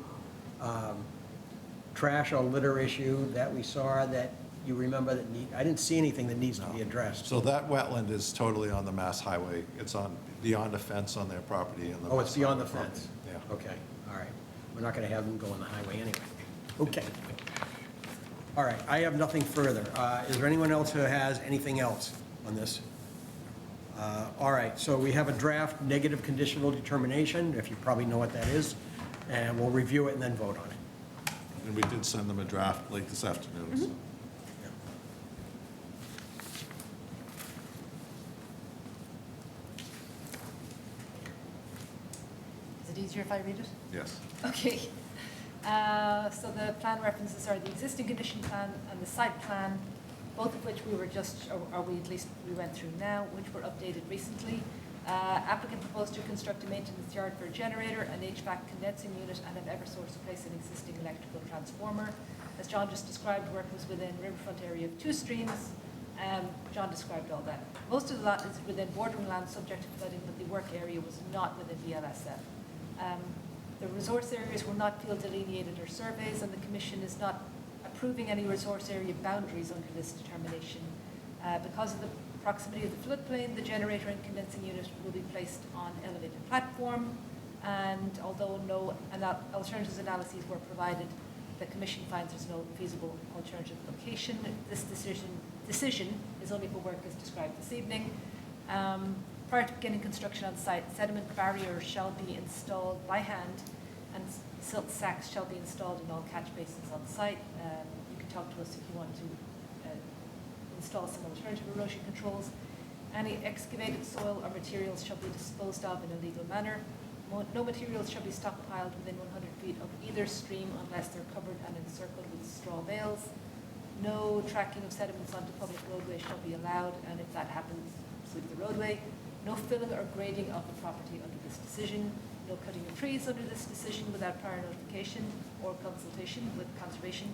trash or litter issue that we saw that you remember that I didn't see anything that needs to be addressed? So that wetland is totally on the Mass Highway. It's beyond a fence on their property. And Oh, it's beyond the fence? Yeah. Okay, all right. We're not going to have them go on the highway anyway. Okay. All right, I have nothing further. Is there anyone else who has anything else on this? All right, so we have a draft negative conditional determination, if you probably know what that is, and we'll review it and then vote on it. And we did send them a draft late this afternoon. so. Is it easier if I read it? Yes. Okay. So the plan references are the existing condition plan and the site plan, both of which we were just, or we at least we went through now, which were updated recently. Applicant proposed to construct a maintenance yard for a generator, an HVAC condensing unit, and have Eversource replace an existing electrical transformer. As John just described, work was within riverfront area of 2 streams. John described all that. Most of the lot is within bordering land subject to flooding, but the work area was not within VLSF. The resource areas were not field delineated or surveys, and the Commission is not approving any resource area boundaries under this determination. Because of the proximity of the floodplain, the generator and condensing unit will be placed on elevated platform, and although no alternatives analyses were provided, the Commission finds there's no feasible alternative location. This decision is only for work as described this evening. Prior to beginning construction on site, sediment barriers shall be installed by hand, and silt sacks shall be installed in all catch basins on site. You can talk to us if you want to install some alternative erosion controls. Any excavated soil or materials shall be disposed of in a legal manner. No materials shall be stockpiled within 100 feet of either stream unless they're covered and encircled with straw bales. No tracking of sediments onto public roadways shall be allowed, and if that happens, sweep the roadway. No filling or grading of the property under this decision. No cutting of trees under this decision without prior notification or consultation with conservation.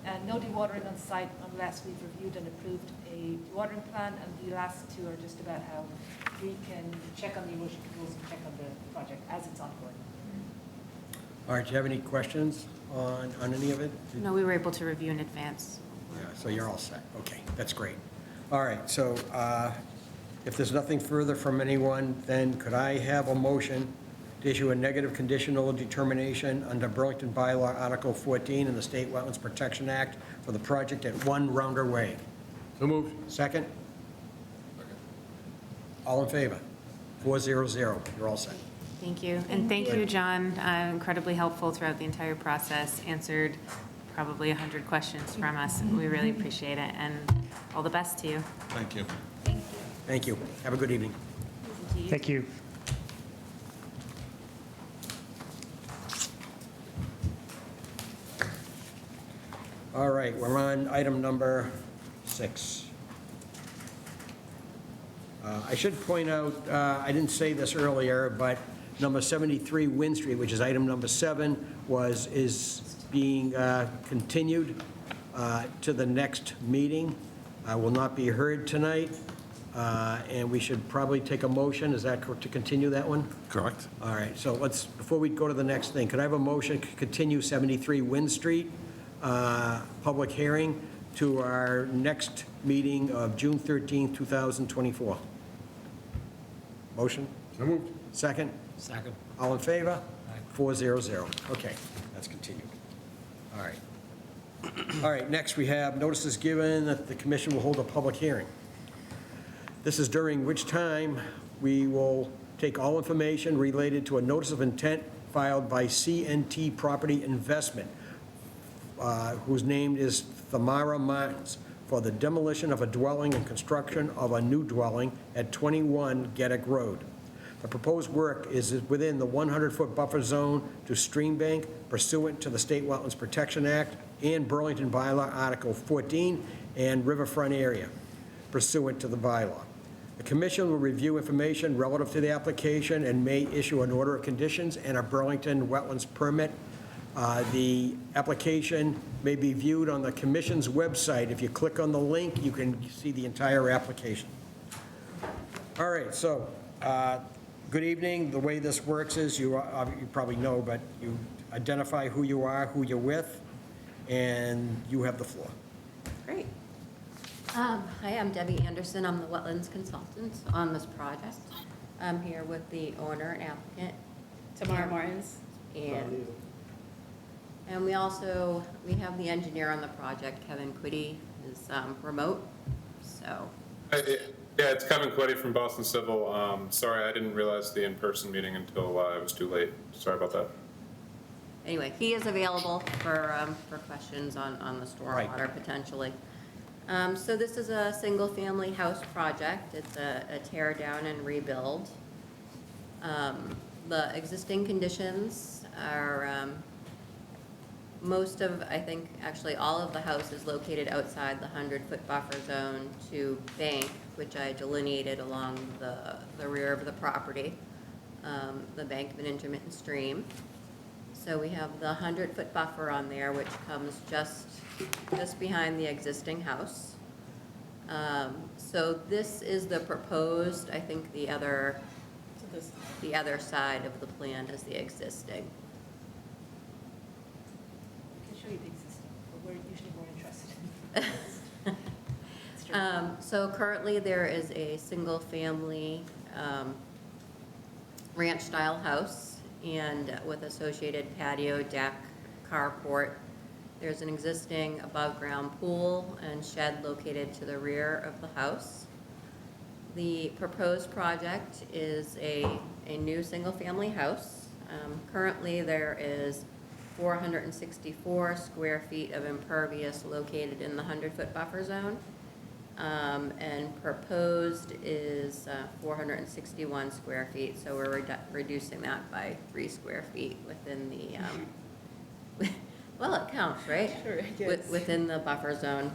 And no dewatering on site unless we've reviewed and approved a dewatering plan. And the last two are just about how we can check on the erosion controls and check on the project as it's ongoing. All right, do you have any questions on any of it? No, we were able to review in advance. Yeah, so you're all set. Okay, that's great. All right, so if there's nothing further from anyone, then could I have a motion to issue a negative conditional determination under Burlington Bylaw Article 14 in the State Wetlands Protection Act for the project at 1 Rounder Way? So moved. Second? All in favor? 400. You're all set. Thank you. And thank you, John. Incredibly helpful throughout the entire process. Answered probably 100 questions from us. We really appreciate it, and all the best to you. Thank you. Thank you. Have a good evening. Thank you. All right, we're on item number 6. I should point out, I didn't say this earlier, but number 73 Wynn Street, which is item number 7, is being continued to the next meeting. Will not be heard tonight, and we should probably take a motion. Is that correct, to continue that one? Correct. All right, so let's, before we go to the next thing, could I have a motion to continue 73 Wynn Street, public hearing, to our next meeting of June 13th, 2024? Motion? So moved. Second? Second. All in favor? 400. Okay, that's continued. All right. All right, next we have notices given that the commission will hold a public hearing. This is during which time we will take all information related to a notice of intent filed by CNT Property Investment, whose name is Thamara Martins, for the demolition of a dwelling and construction of a new dwelling at 21 Geddick Road. The proposed work is within the 100-foot buffer zone to stream bank pursuant to the State Wetlands Protection Act and Burlington Bylaw Article 14 and riverfront area pursuant to the bylaw. The commission will review information relative to the application and may issue an order of conditions and a Burlington Wetlands permit. The application may be viewed on the commission's website. If you click on the link, you can see the entire application. All right, so, good evening. The way this works is you probably know, but you identify who you are, who you're with, and you have the floor. Great. Hi, I'm Debbie Anderson. I'm the wetlands consultant on this project. I'm here with the owner and applicant. Tamara Martins. And we have the engineer on the project, Kevin Quiddy, is remote, so. Yeah, it's Kevin Quiddy from Boston Civil. Sorry, I didn't realize the in-person meeting until it was too late. Sorry about that. Anyway, he is available for questions on the stormwater potentially. So this is a single-family house project. It's a tear down and rebuild. The existing conditions are most of, I think, actually all of the house is located outside the 100-foot buffer zone to bank, which I delineated along the rear of the property, the bank of an intermittent stream. So we have the 100-foot buffer on there, which comes just behind the existing house. So this is the proposed, I think the other side of the plan is the existing. I can show you the existing, but we're usually more interested in. So currently there is a single-family ranch-style house and with associated patio, deck, carport. There's an existing above-ground pool and shed located to the rear of the house. The proposed project is a new single-family house. Currently there is 464 square feet of impervious located in the 100-foot buffer zone. And proposed is 461 square feet, so we're reducing that by 3 square feet within the, well, it counts, right? Sure, yes. Within the buffer zone.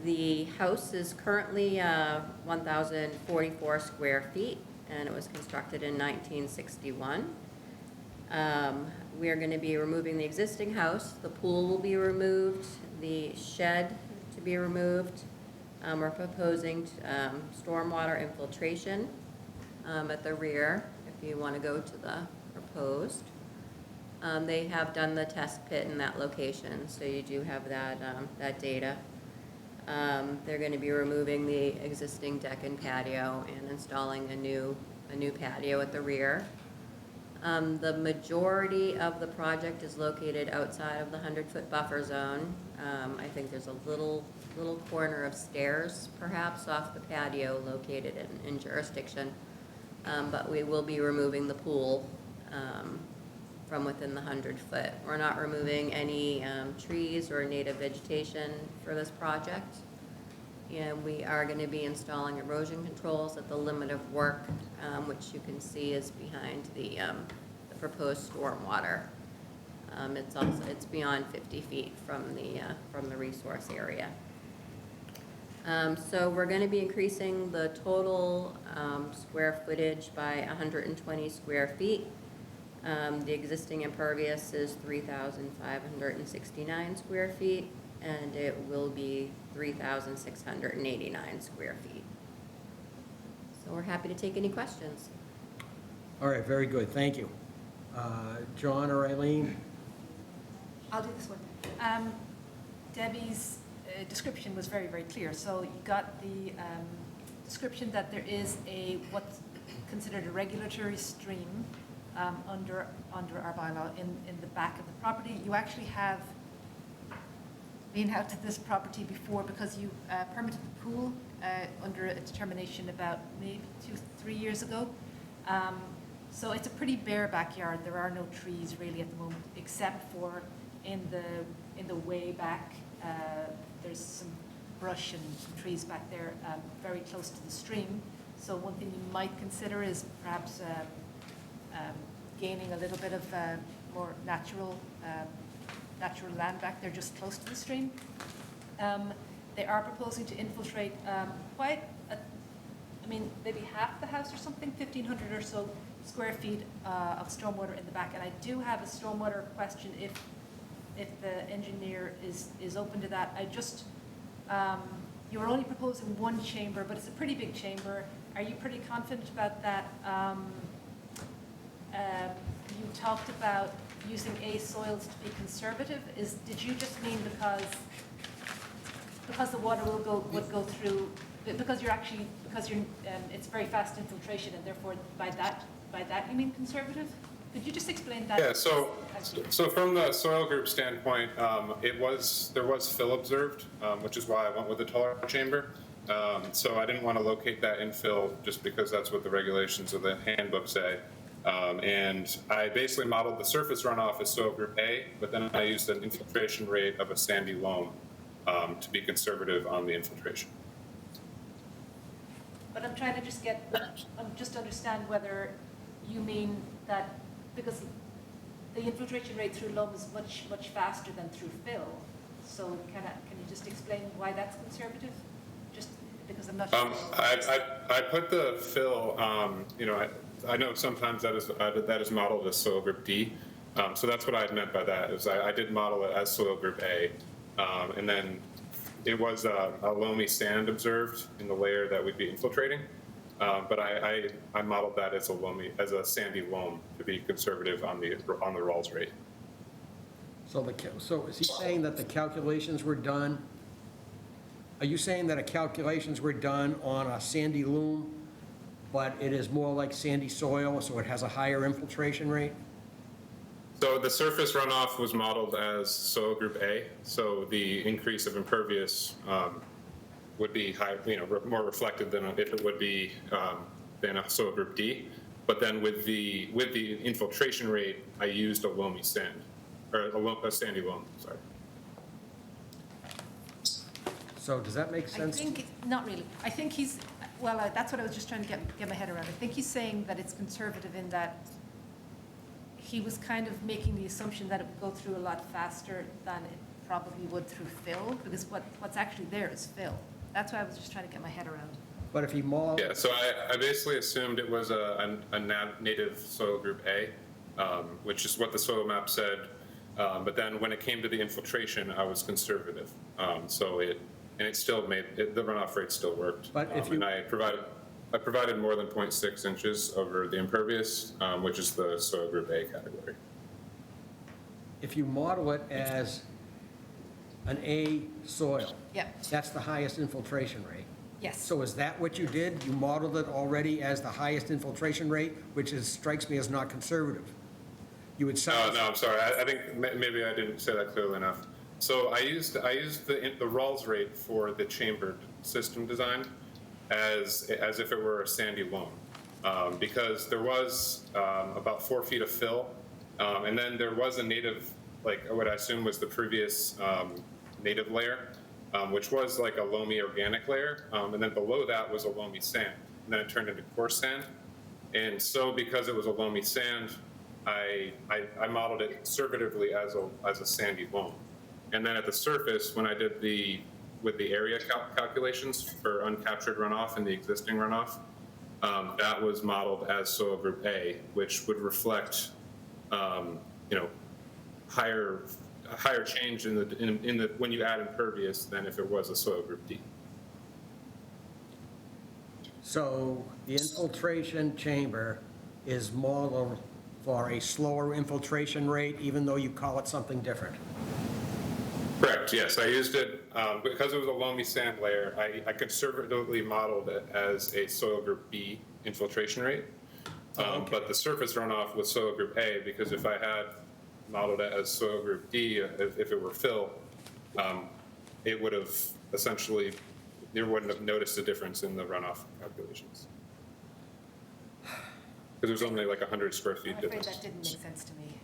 The house is currently 1,044 square feet, and it was constructed in 1961. We are going to be removing the existing house. The pool will be removed, the shed to be removed. We're proposing stormwater infiltration at the rear, if you want to go to the proposed. They have done the test pit in that location, so you do have that data. They're going to be removing the existing deck and patio and installing a new patio at the rear. The majority of the project is located outside of the 100-foot buffer zone. I think there's a little corner of stairs, perhaps, off the patio located in jurisdiction. But we will be removing the pool from within the 100-foot. We're not removing any trees or native vegetation for this project. And we are going to be installing erosion controls at the limit of work, which you can see is behind the proposed stormwater. It's beyond 50 feet from the resource area. So we're going to be increasing the total square footage by 120 square feet. The existing impervious is 3,569 square feet, and it will be 3,689 square feet. So we're happy to take any questions. All right, very good, thank you. John or Eileen? I'll do this one. Debbie's description was very, very clear. So you got the description that there is what's considered a regulatory stream under our bylaw in the back of the property. You actually have been out to this property before because you permitted the pool under a determination about maybe 2-3 years ago. So it's a pretty bare backyard. There are no trees really at the moment, except for in the way back. There's some brush and some trees back there, very close to the stream. So one thing you might consider is perhaps gaining a little bit of more natural land back there just close to the stream. They are proposing to infiltrate maybe half the house or something, 1,500 or so square feet of stormwater in the back. And I do have a stormwater question if the engineer is open to that. You were only proposing one chamber, but it's a pretty big chamber. Are you pretty confident about that? You talked about using soils to be conservative. Did you just mean because the water would go through, because it's very fast infiltration, and therefore by that you mean conservative? Could you just explain that? Yeah, so from the soil group standpoint, there was fill observed, which is why I went with the taller chamber. So I didn't want to locate that infill just because that's what the regulations of the handbook say. And I basically modeled the surface runoff as soil group A, but then I used an infiltration rate of a sandy loam to be conservative on the infiltration. But I'm trying to just understand whether you mean that because the infiltration rate through loam is much faster than through fill. So can you just explain why that's conservative? Just because I'm not sure. I put the fill, I know sometimes that is modeled as soil group D. So that's what I had meant by that, is I did model it as soil group A. And then it was a loamy sand observed in the layer that we'd be infiltrating. But I modeled that as a sandy loam to be conservative on the Rawls rate. So is he saying that the calculations were done? Are you saying that calculations were done on a sandy loam, but it is more like sandy soil, so it has a higher infiltration rate? So the surface runoff was modeled as soil group A. So the increase of impervious would be high, more reflective than if it would be than a soil group D. But then with the infiltration rate, I used a loamy sand, or a sandy loam. Sorry. So does that make sense? Not really. I think that's what I was just trying to get my head around. I think he's saying that it's conservative in that he was kind of making the assumption that it would go through a lot faster than it probably would through fill, because what's actually there is fill. That's why I was just trying to get my head around. But if he modeled... Yeah, so I basically assumed it was a native soil group A, which is what the soil map said. But then when it came to the infiltration, I was conservative. It still made, the runoff rate still worked. But if you... And I provided more than 0.6 inches over the impervious, which is the soil group A category. If you model it as an A soil, Yeah. that's the highest infiltration rate. Yes. So is that what you did? You modeled it already as the highest infiltration rate, which strikes me as not conservative. You would say... No, I'm sorry. I think maybe I didn't say that clearly enough. So I used the Rawls rate for the chambered system design as if it were a sandy loam, because there was about 4 feet of fill, and then there was a native, like what I assume was the previous native layer, which was like a loamy organic layer, and then below that was a loamy sand, and then it turned into coarse sand. And so because it was a loamy sand, I modeled it conservatively as a sandy loam. And then at the surface, when I did with the area calculations for uncaptured runoff and the existing runoff, that was modeled as soil group A, which would reflect, higher change in the when you add impervious than if it was a soil group D. So the infiltration chamber is modeled for a slower infiltration rate, even though you call it something different? Correct, yes. I used it, because it was a loamy sand layer, I conservatively modeled it as a soil group B infiltration rate. But the surface runoff was soil group A, because if I had modeled it as soil group D, if it were fill, it would have essentially, you wouldn't have noticed a difference in the runoff calculations. Because it was only like 100 square feet I'm afraid difference. that didn't make sense to me.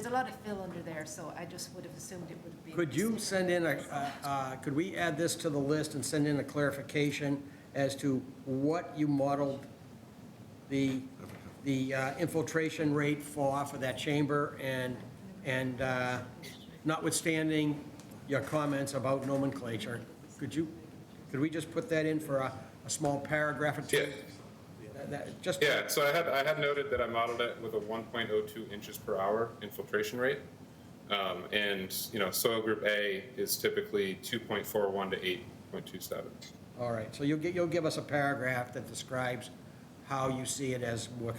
there's a lot of fill under there, so I just would have assumed it would be. Could you send in could we add this to the list and send in a clarification as to what you modeled the infiltration rate for that chamber, and notwithstanding your comments about nomenclature, could we just put that in for a small paragraph or two? Yeah. Just Yeah, so I had noted that I modeled it with a 1.02 inches per hour infiltration rate. And, soil group A is typically 2.41 to 8.27. All right, so you'll give us a paragraph that describes how you see it as more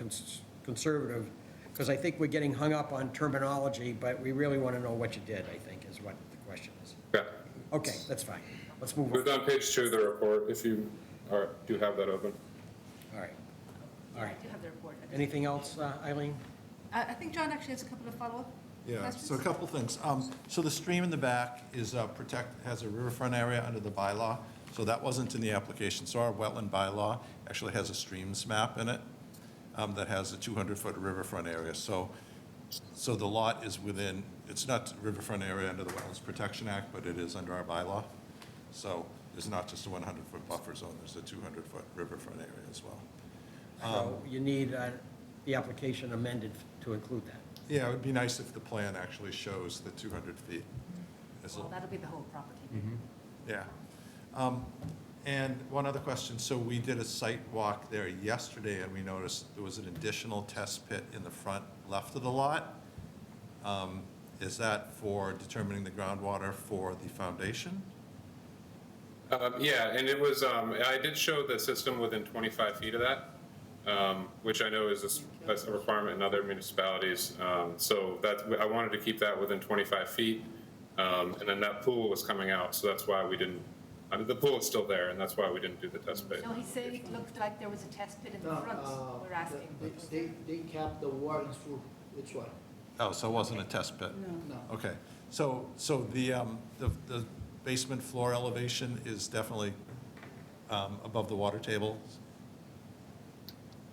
conservative, because I think we're getting hung up on terminology, but we really want to know what you did, I think, is what the question is. Yeah. Okay, that's fine. Let's move It on. was on page 2 of the report, if you do have that open. All right. Yeah, I do have the report. Anything else, Eileen? I think John actually has a couple of follow-up Yeah, questions. so a couple things. So the stream in the back is has a riverfront area under the bylaw, so that wasn't in the application. So our wetland bylaw actually has a streams map in it that has a 200-foot riverfront area. So the lot is within, it's not riverfront area under the Wetlands Protection Act, but it is under our bylaw. So there's not just a 100-foot buffer zone, there's a 200-foot riverfront area as well. So you need the application amended to include that. Yeah, it would be nice if the plan actually shows the 200 feet. as a- Well, that'll be the whole property. Yeah. And one other question, so we did a site walk there yesterday, and we noticed there was an additional test pit in the front left of the lot. Is that for determining the groundwater for the foundation? Yeah, and it was, I did show the system within 25 feet of that, which I know is a requirement in other municipalities. So I wanted to keep that within 25 feet. And then that pool was coming out, so that's why we didn't, the pool is still there, and that's why we didn't do the test pit. No, he said it looked like there was a test pit in the front, we're asking. They capped the water through, which one? Oh, so it wasn't a test pit? No. Okay, so the basement floor elevation is definitely above the water table?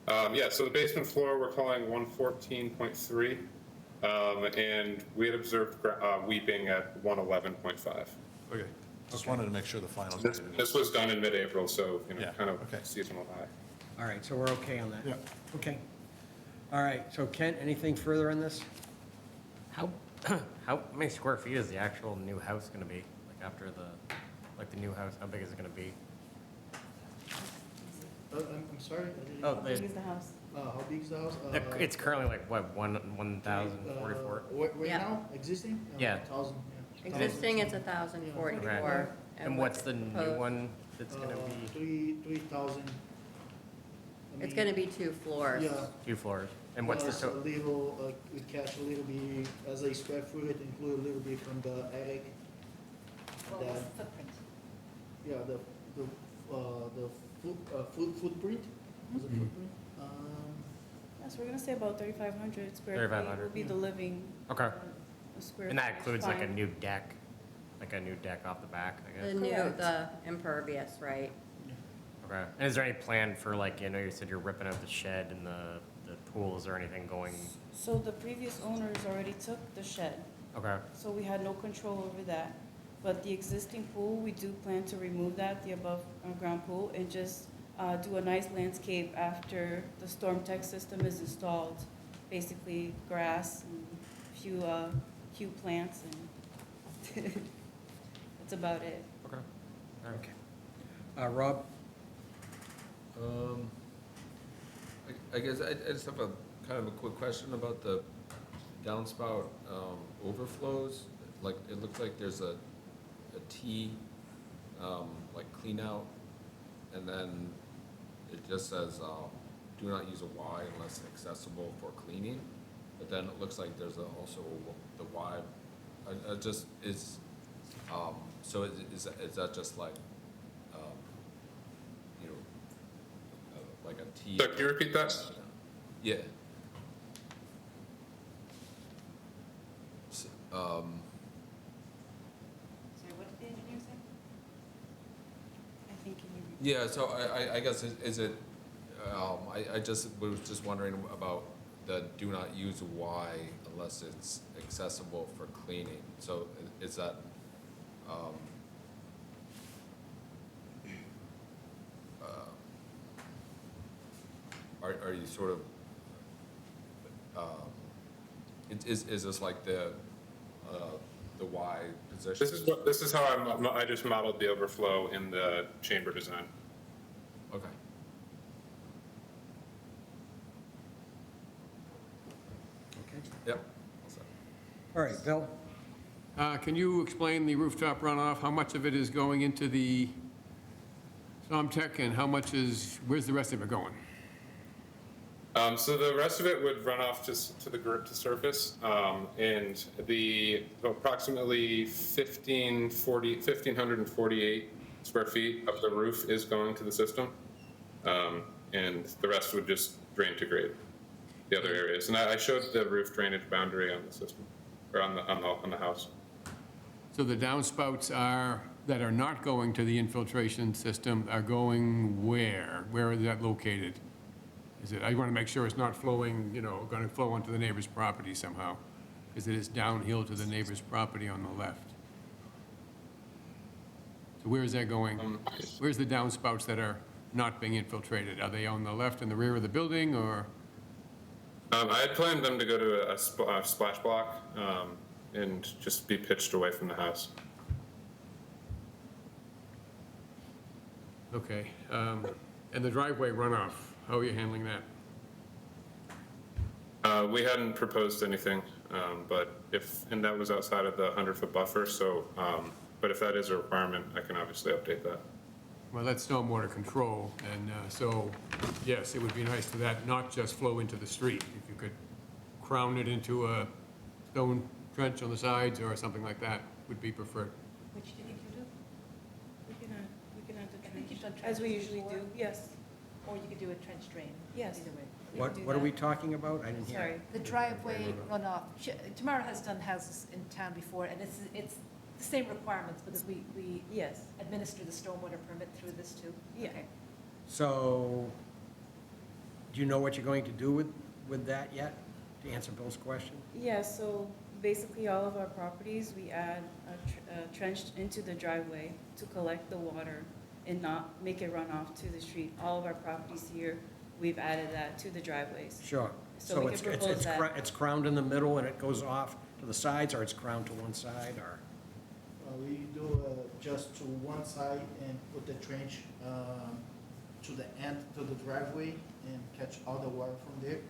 Yeah, so the basement floor, we're calling 114.3, and we had observed weeping at 111.5. Okay, just wanted to make sure the final. This was done in mid-April, so, Yeah, kind of okay. seasonal high. All right, so we're okay on that? Yeah. Okay. All right, so Kent, anything further on this? How many square feet is the actual new house gonna be? Like after the new house, how big is it gonna be? I'm sorry? I didn't- Oh, How big is the house? How big is the house? It's currently like, what, 1,044? Right Yeah. now, existing? Yeah. 1,000, yeah. Existing, it's 1,044. Okay. And what's the new proposed- one that's gonna be? 3,000. It's gonna be 2 floors. Yeah. 2 floors? And what's the Plus a total? little, we catch a little bit, as a square foot, include a little bit from the attic. Well, what's the footprint? Yeah, the footprint, is it footprint? Yes, we're gonna say about 3,500 square feet 3,500. will be the living. Okay. Square. And that includes like a fine. new deck? Like a new deck off the back, I The guess? new, Correct. the impervious, right? Okay. And is there any plan for like, you said you're ripping out the shed and the pools or anything going? So the previous owners already took the shed, Okay. so we had no control over that. But the existing pool, we do plan to remove that, the above ground pool, and just do a nice landscape after the storm tech system is installed. Basically grass and few plants, and that's about it. Okay. Okay. Rob? I guess I just have a kind of a quick question about the downspout overflows. Like, it looks like there's a T, like clean out, and then it just says, do not use a Y unless accessible for cleaning. But then it looks like there's also the Y, just is, so is that just like, like a T? So can you repeat that? Yeah. Sorry, what did the engineer say? I think Yeah, so I guess is it, I just was just wondering about the do not use Y unless it's accessible for cleaning. So is that, are you sort of, is this like the Y position? This is how I just modeled the overflow in the chamber design. Okay. Okay. Yep. All right, Bill? Can you explain the rooftop runoff? How much of it is going into the Somtech and how much is, where's the rest of it going? So the rest of it would run off just to to surface, and the approximately 1,548 square feet of the roof is going to the system, and the rest would just drain to grade, the other areas. And I showed the roof drainage boundary on the system, or on the house. So the downspouts that are not going to the infiltration system are going where? Where is that located? Is it, I want to make sure it's not flowing, going to flow onto the neighbor's property somehow, because it is downhill to the neighbor's property on the left. So where is that going? Where's the downspouts that are not being infiltrated? Are they on the left in the rear of the building, or? I had planned them to go to a splash block and just be pitched away from the house. Okay. And the driveway runoff, how are you handling that? We hadn't proposed anything, but and that was outside of the 100-foot buffer, so, but if that is a requirement, I can obviously update that. Well, that's stormwater control, and so, yes, it would be nice for that not just flow into the street. If you could crown it into a stone trench on the sides or something like that would be preferred. Which do you think you do? We can add the I think you've done trench, as we trenches usually before. do, yes. Or you could do a trench drain. Yes. Either way. We What can do what are we that. talking about? I didn't hear. Sorry. The driveway runoff, Tamara has done houses in town before, and it's the same requirements, because we Yes, administer the stormwater permit through this too? Yeah. Okay. So, do you know what you're going to do with that yet, to answer Bill's question? yeah, so basically all of our properties, we add a trench into the driveway to collect the water and not make it run off to the street. All of our properties here, we've added that to the driveways. Sure. So we can propose that. It's crowned in the middle and it goes off to the sides, or it's crowned to one side, or? We do just to one side and put the trench to the end, to the driveway, and catch all the water from there.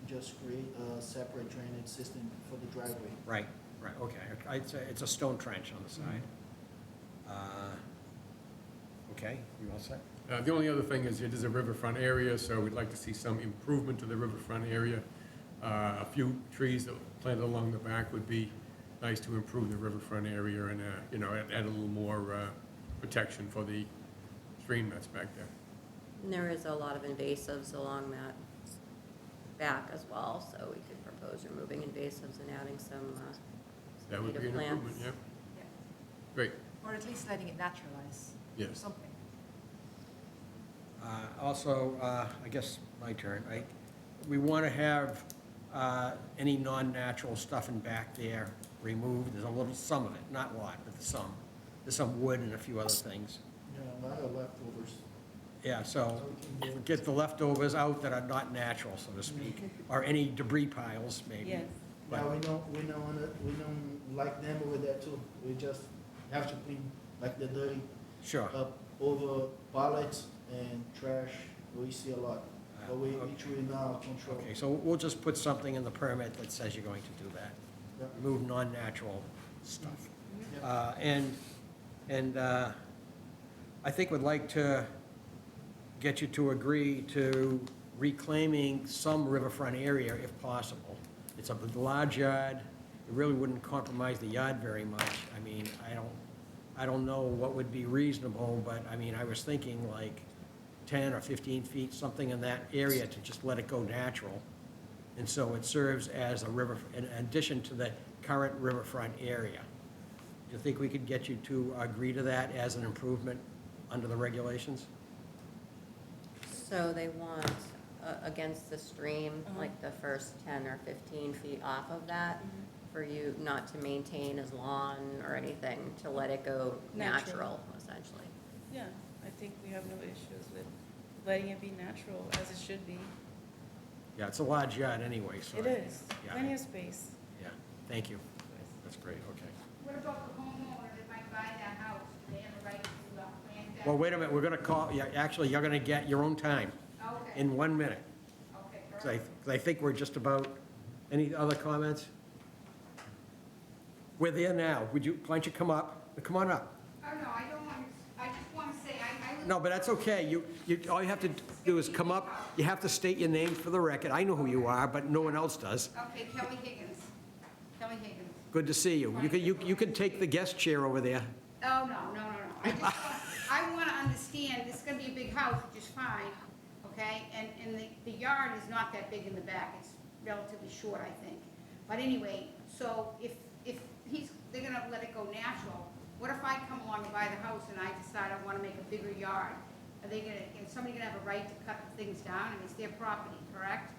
Just create a separate drainage system for the driveway. Right, okay. It's a stone trench on the side. Okay, you all set? The only other thing is it is a riverfront area, so we'd like to see some improvement to the riverfront area. A few trees that planted along the back would be nice to improve the riverfront area and, add a little more protection for the stream that's back there. And there is a lot of invasives along that back as well, so we could propose removing invasives and adding some That would be native an plants. improvement, yeah. Yeah. Great, Or at least letting it naturalize. Or yes. something. Also, I guess my turn, right? We want to have any non-natural stuff in back there removed. There's some of it, not a lot, but some. There's some wood and a few other things. Yeah, a lot of leftovers. Yeah, so get the leftovers out that are not natural, so to speak, or any debris piles, maybe. Yes. Yeah, we don't like them over there too. We just have to clean like the dirty Sure. up over pallets and trash. We see a lot. But we truly now control. Okay, so we'll just put something in the permit that says you're going to do that. Yeah. Remove non-natural stuff. Yeah. And I think we'd like to get you to agree to reclaiming some riverfront area if possible. It's a large yard. It really wouldn't compromise the yard very much. I mean, I don't know what would be reasonable, but I mean, I was thinking like 10 or 15 feet, something in that area to just let it go natural. And so it serves as a river, in addition to the current riverfront area. Do you think we could get you to agree to that as an improvement under the regulations? So they want against the stream, like the first 10 or 15 feet off of that, for you not to maintain as lawn or anything, to let it go natural, essentially. Yeah, I think we have no issues with letting it be natural as it should be. Yeah, it's a large yard anyway, so. It is, Yeah. plenty of space. Yeah, thank you. That's great, okay. What about the homeowner that might buy that house? Do they have a right to plant that? Well, wait a minute, we're going to call, yeah, actually, you're going to get your own time Okay, in 1 minute. okay, 'Cause I think we're just about, any other comments? We're there now. Why don't you come up? Come on up. oh, no, I don't want, I just want to say, I was. No, but that's okay. All you have to do is come up. You have to state your name for the record. I know who you are, but no one else does. Okay, Kelly Higgins. Kelly Higgins. Good to see you. You can take the guest chair over there. Oh, no. I want to understand, this is going to be a big house, which is fine, okay? And the yard is not that big in the back. It's relatively short, I think. But anyway, so if they're going to let it go natural, what if I come along and buy the house and I decide I want to make a bigger yard? Are they going to, is somebody going to have a right to cut things down? And it's their property, correct?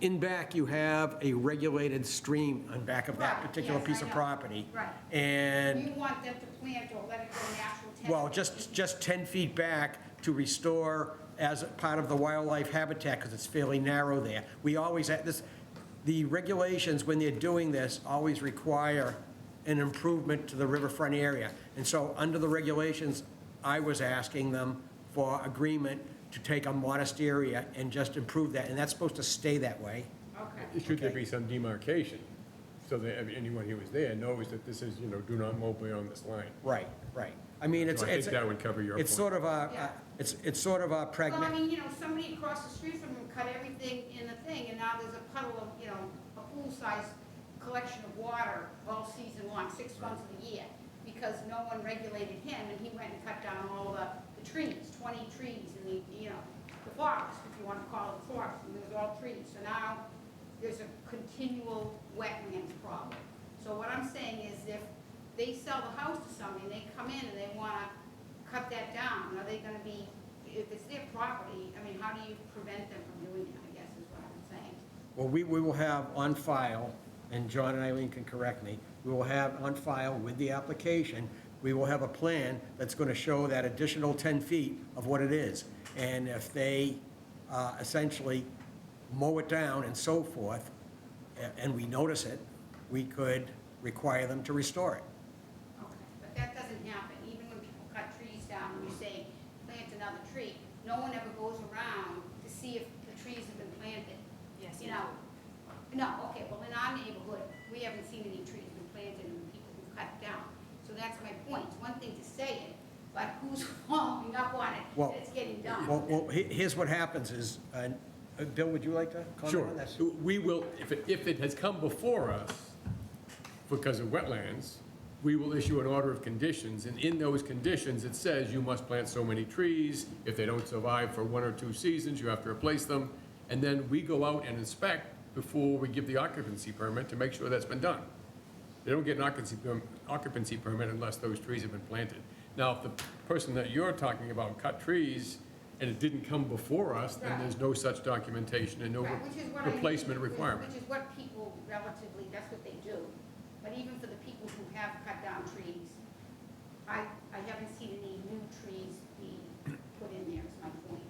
In back, you have a regulated stream on back of that Right, particular yes, piece I of know. property. Right. And You want them to plant or let it go natural 10? well, just 10 feet back to restore as a part of the wildlife habitat, because it's fairly narrow there. We always, the regulations, when they're doing this, always require an improvement to the riverfront area. And so, under the regulations, I was asking them for agreement to take a modest area and just improve that, and that's supposed to stay that way. Okay. Should there be some demarcation, so that anyone who was there knows that this is, do not mow beyond this line? Right. I mean, it's So I think that would cover your point. it's sort of a, Yeah. it's sort of a Well, I pragmatic. mean, somebody across the street from them cut everything in the thing, and now there's a puddle of, a pool-sized collection of water all season long, 6 months of the year, because no one regulated him, and he went and cut down all the trees, 20 trees in the forest, if you want to call it forest, and there's all trees. So now there's a continual wetlands problem. So what I'm saying is, if they sell the house to somebody, and they come in and they want to cut that down, are they going to be, if it's their property, I mean, how do you prevent them from doing it, I guess is what I'm saying. Well, we will have on file, and John and Eileen can correct me, we will have on file with the application, we will have a plan that's going to show that additional 10 feet of what it is. And if they essentially mow it down and so forth, and we notice it, we could require them to restore it. Okay, but that doesn't happen, even when people cut trees down, and you say, plant another tree, no one ever goes around to see if the trees have been planted. Yes. No, okay, well, in our neighborhood, we haven't seen any trees been planted and people who've cut down. So that's my point, it's one thing to say it, but who's following up on it, Well, that it's getting done? Well, here's what happens is, Bill, would you like to comment Sure. on this? We will, if it has come before us because of wetlands, we will issue an order of conditions, and in those conditions, it says you must plant so many trees. If they don't survive for 1 or 2 seasons, you have to replace them. And then we go out and inspect before we give the occupancy permit to make sure that's been done. They don't get an occupancy permit unless those trees have been planted. Now, if the person that you're talking about cut trees and it didn't come before us, then there's no such documentation and no Right, which is what I mean, replacement requirement. Which is what people relatively, that's what they do. But even for the people who have cut down trees, I haven't seen any new trees be put in there, is my point.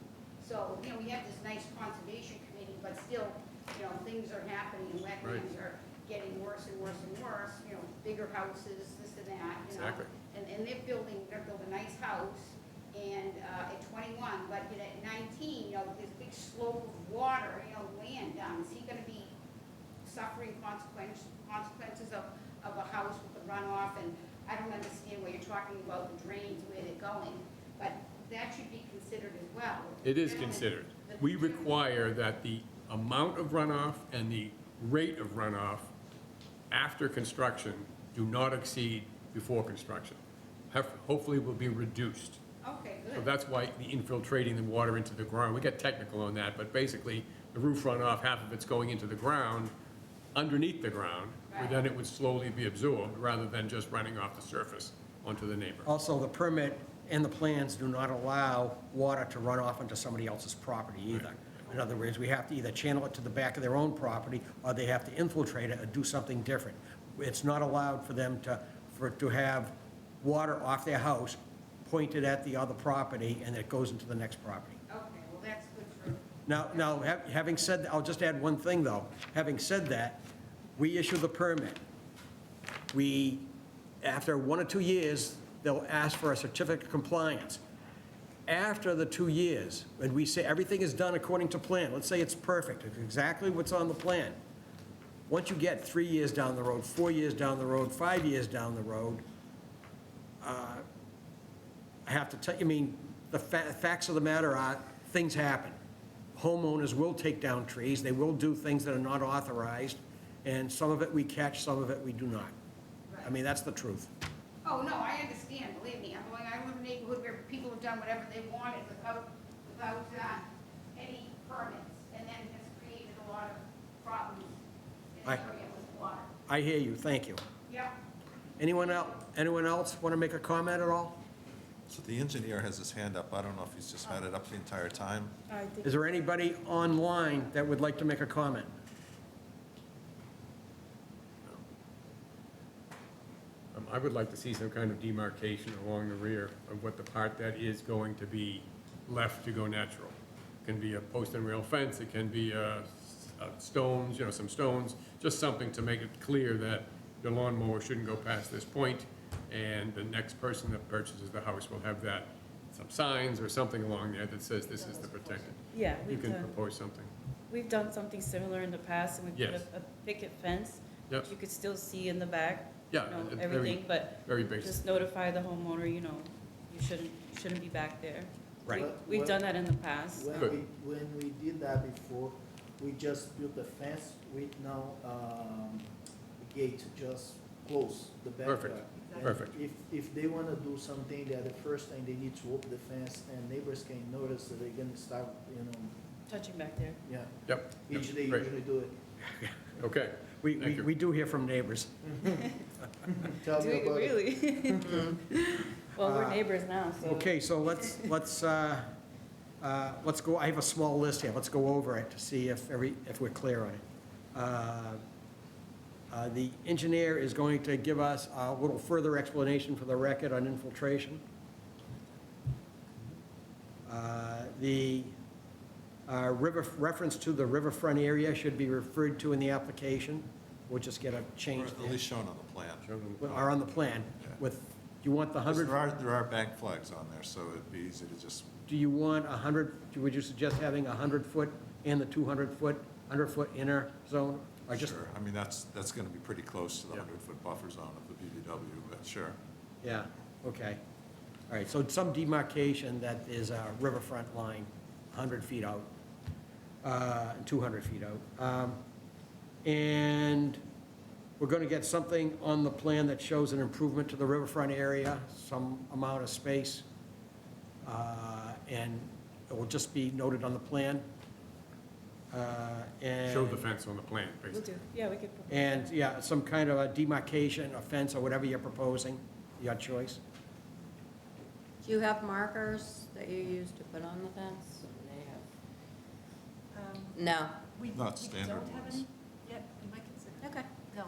So, we have this nice conservation committee, but still, things are happening, and wetlands are getting worse and worse and worse, bigger houses, this and that, Exactly. And they're building a nice house, and at 21, but at 19, there's a big slope of water, land down. Is he gonna be suffering consequences of a house with a runoff? And I don't understand what you're talking about, the drains, where they're going, but that should be considered as well. It is considered. We require that the amount of runoff and the rate of runoff after construction do not exceed before construction. Hopefully will be reduced. Okay, So good. that's why the infiltrating the water into the ground, we get technical on that, but basically, the roof runoff, half of it's going into the ground, underneath the ground, where then it would slowly be absorbed, rather than just running off the surface onto the neighbor. Also, the permit and the plans do not allow water to run off onto somebody else's property either. In other words, we have to either channel it to the back of their own property, or they have to infiltrate it or do something different. It's not allowed for them to have water off their house pointed at the other property, and it goes into the next property. Okay, well, that's good for, Now, having said, I'll just add one thing, though. Having said that, we issue the permit. After 1 or 2 years, they'll ask for a certificate of compliance. After the 2 years, when we say everything is done according to plan, let's say it's perfect, it's exactly what's on the plan. Once you get 3 years down the road, 4 years down the road, 5 years down the road, I have to tell you, I mean, the facts of the matter are, things happen. Homeowners will take down trees, they will do things that are not authorized, and some of it we catch, some of it we do not. I mean, that's the truth. oh, no, I understand, believe me, I live in a neighborhood where people have done whatever they wanted without any permits, and then has created a lot of problems in the I- area with water. I hear you, thank you. Yep. Anyone else want to make a comment at all? So the engineer has his hand up. I don't know if he's just had it up the entire time. I think Is there anybody online that would like to make a comment? I would like to see some kind of demarcation along the rear of what the part that is going to be left to go natural. It can be a post and rail fence, it can be stones, some stones, just something to make it clear that the lawnmower shouldn't go past this point, and the next person that purchases the house will have that, some signs or something along there that says this is the protected. Yeah, You we've can done, propose something. we've done something similar in the past, and we put Yes. a picket fence. Yep. Which you could still see in the back. Yeah, you know, very- everything, but Very basic. just notify the homeowner, you shouldn't be back there. Right. We've done that in the past. When Good. when we did that before, we just built a fence with now, the gate just close the backyard. Perfect. And Perfect. If they wanna do something, that the first thing they need to open the fence, and neighbors can notice that they're gonna start, Touching back there. yeah. Yep. Each day Great. usually do it. Okay. We Thank you. do hear from neighbors. Tell Do me you about it. really? Well, we're neighbors now, so. Okay, so let's go, I have a small list here, let's go over it to see if we're clear on it. The engineer is going to give us a little further explanation for the record on infiltration. The reference to the riverfront area should be referred to in the application. We'll just get a Or change at there, least shown on the plan. or on the plan, with, you want the 'Cause 100? there are bank flags on there, so it'd be easy to just, Do you want 100, would you suggest having 100-foot and the 100-foot inner zone? Or just, sure. I mean, that's going to be pretty close to the Yeah. 100-foot buffer zone of the BBW, but sure. yeah, okay. All right, so some demarcation that is a riverfront line, 100 feet out, 200 feet out. And we're going to get something on the plan that shows an improvement to the riverfront area, some amount of space, and it will just be noted on the plan. And Show the fence on the plan, We'll basically. do, yeah, we could. propose And, that. yeah, some kind of a demarcation, a fence, or whatever you're proposing, your choice. Do you have markers that you use to put on the fence? No. We Not standard don't have ones. any yet, we might consider. Okay. No.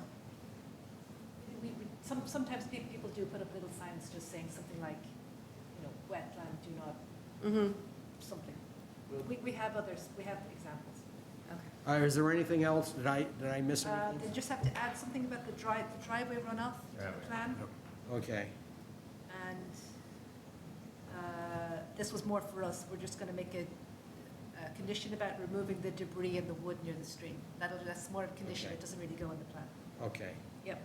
Sometimes people do put up little signs just saying something like, wetland, do not, Mm-hmm. something. We have others, we have examples. Okay. Is there anything else? Did I miss They anything? just have to add something about the driveway runoff to the plan. Okay, And this was more for us, we're just going to make a condition about removing the debris and the wood near the stream. That's more of a condition, Okay. it doesn't really go in the plan. okay. Yep.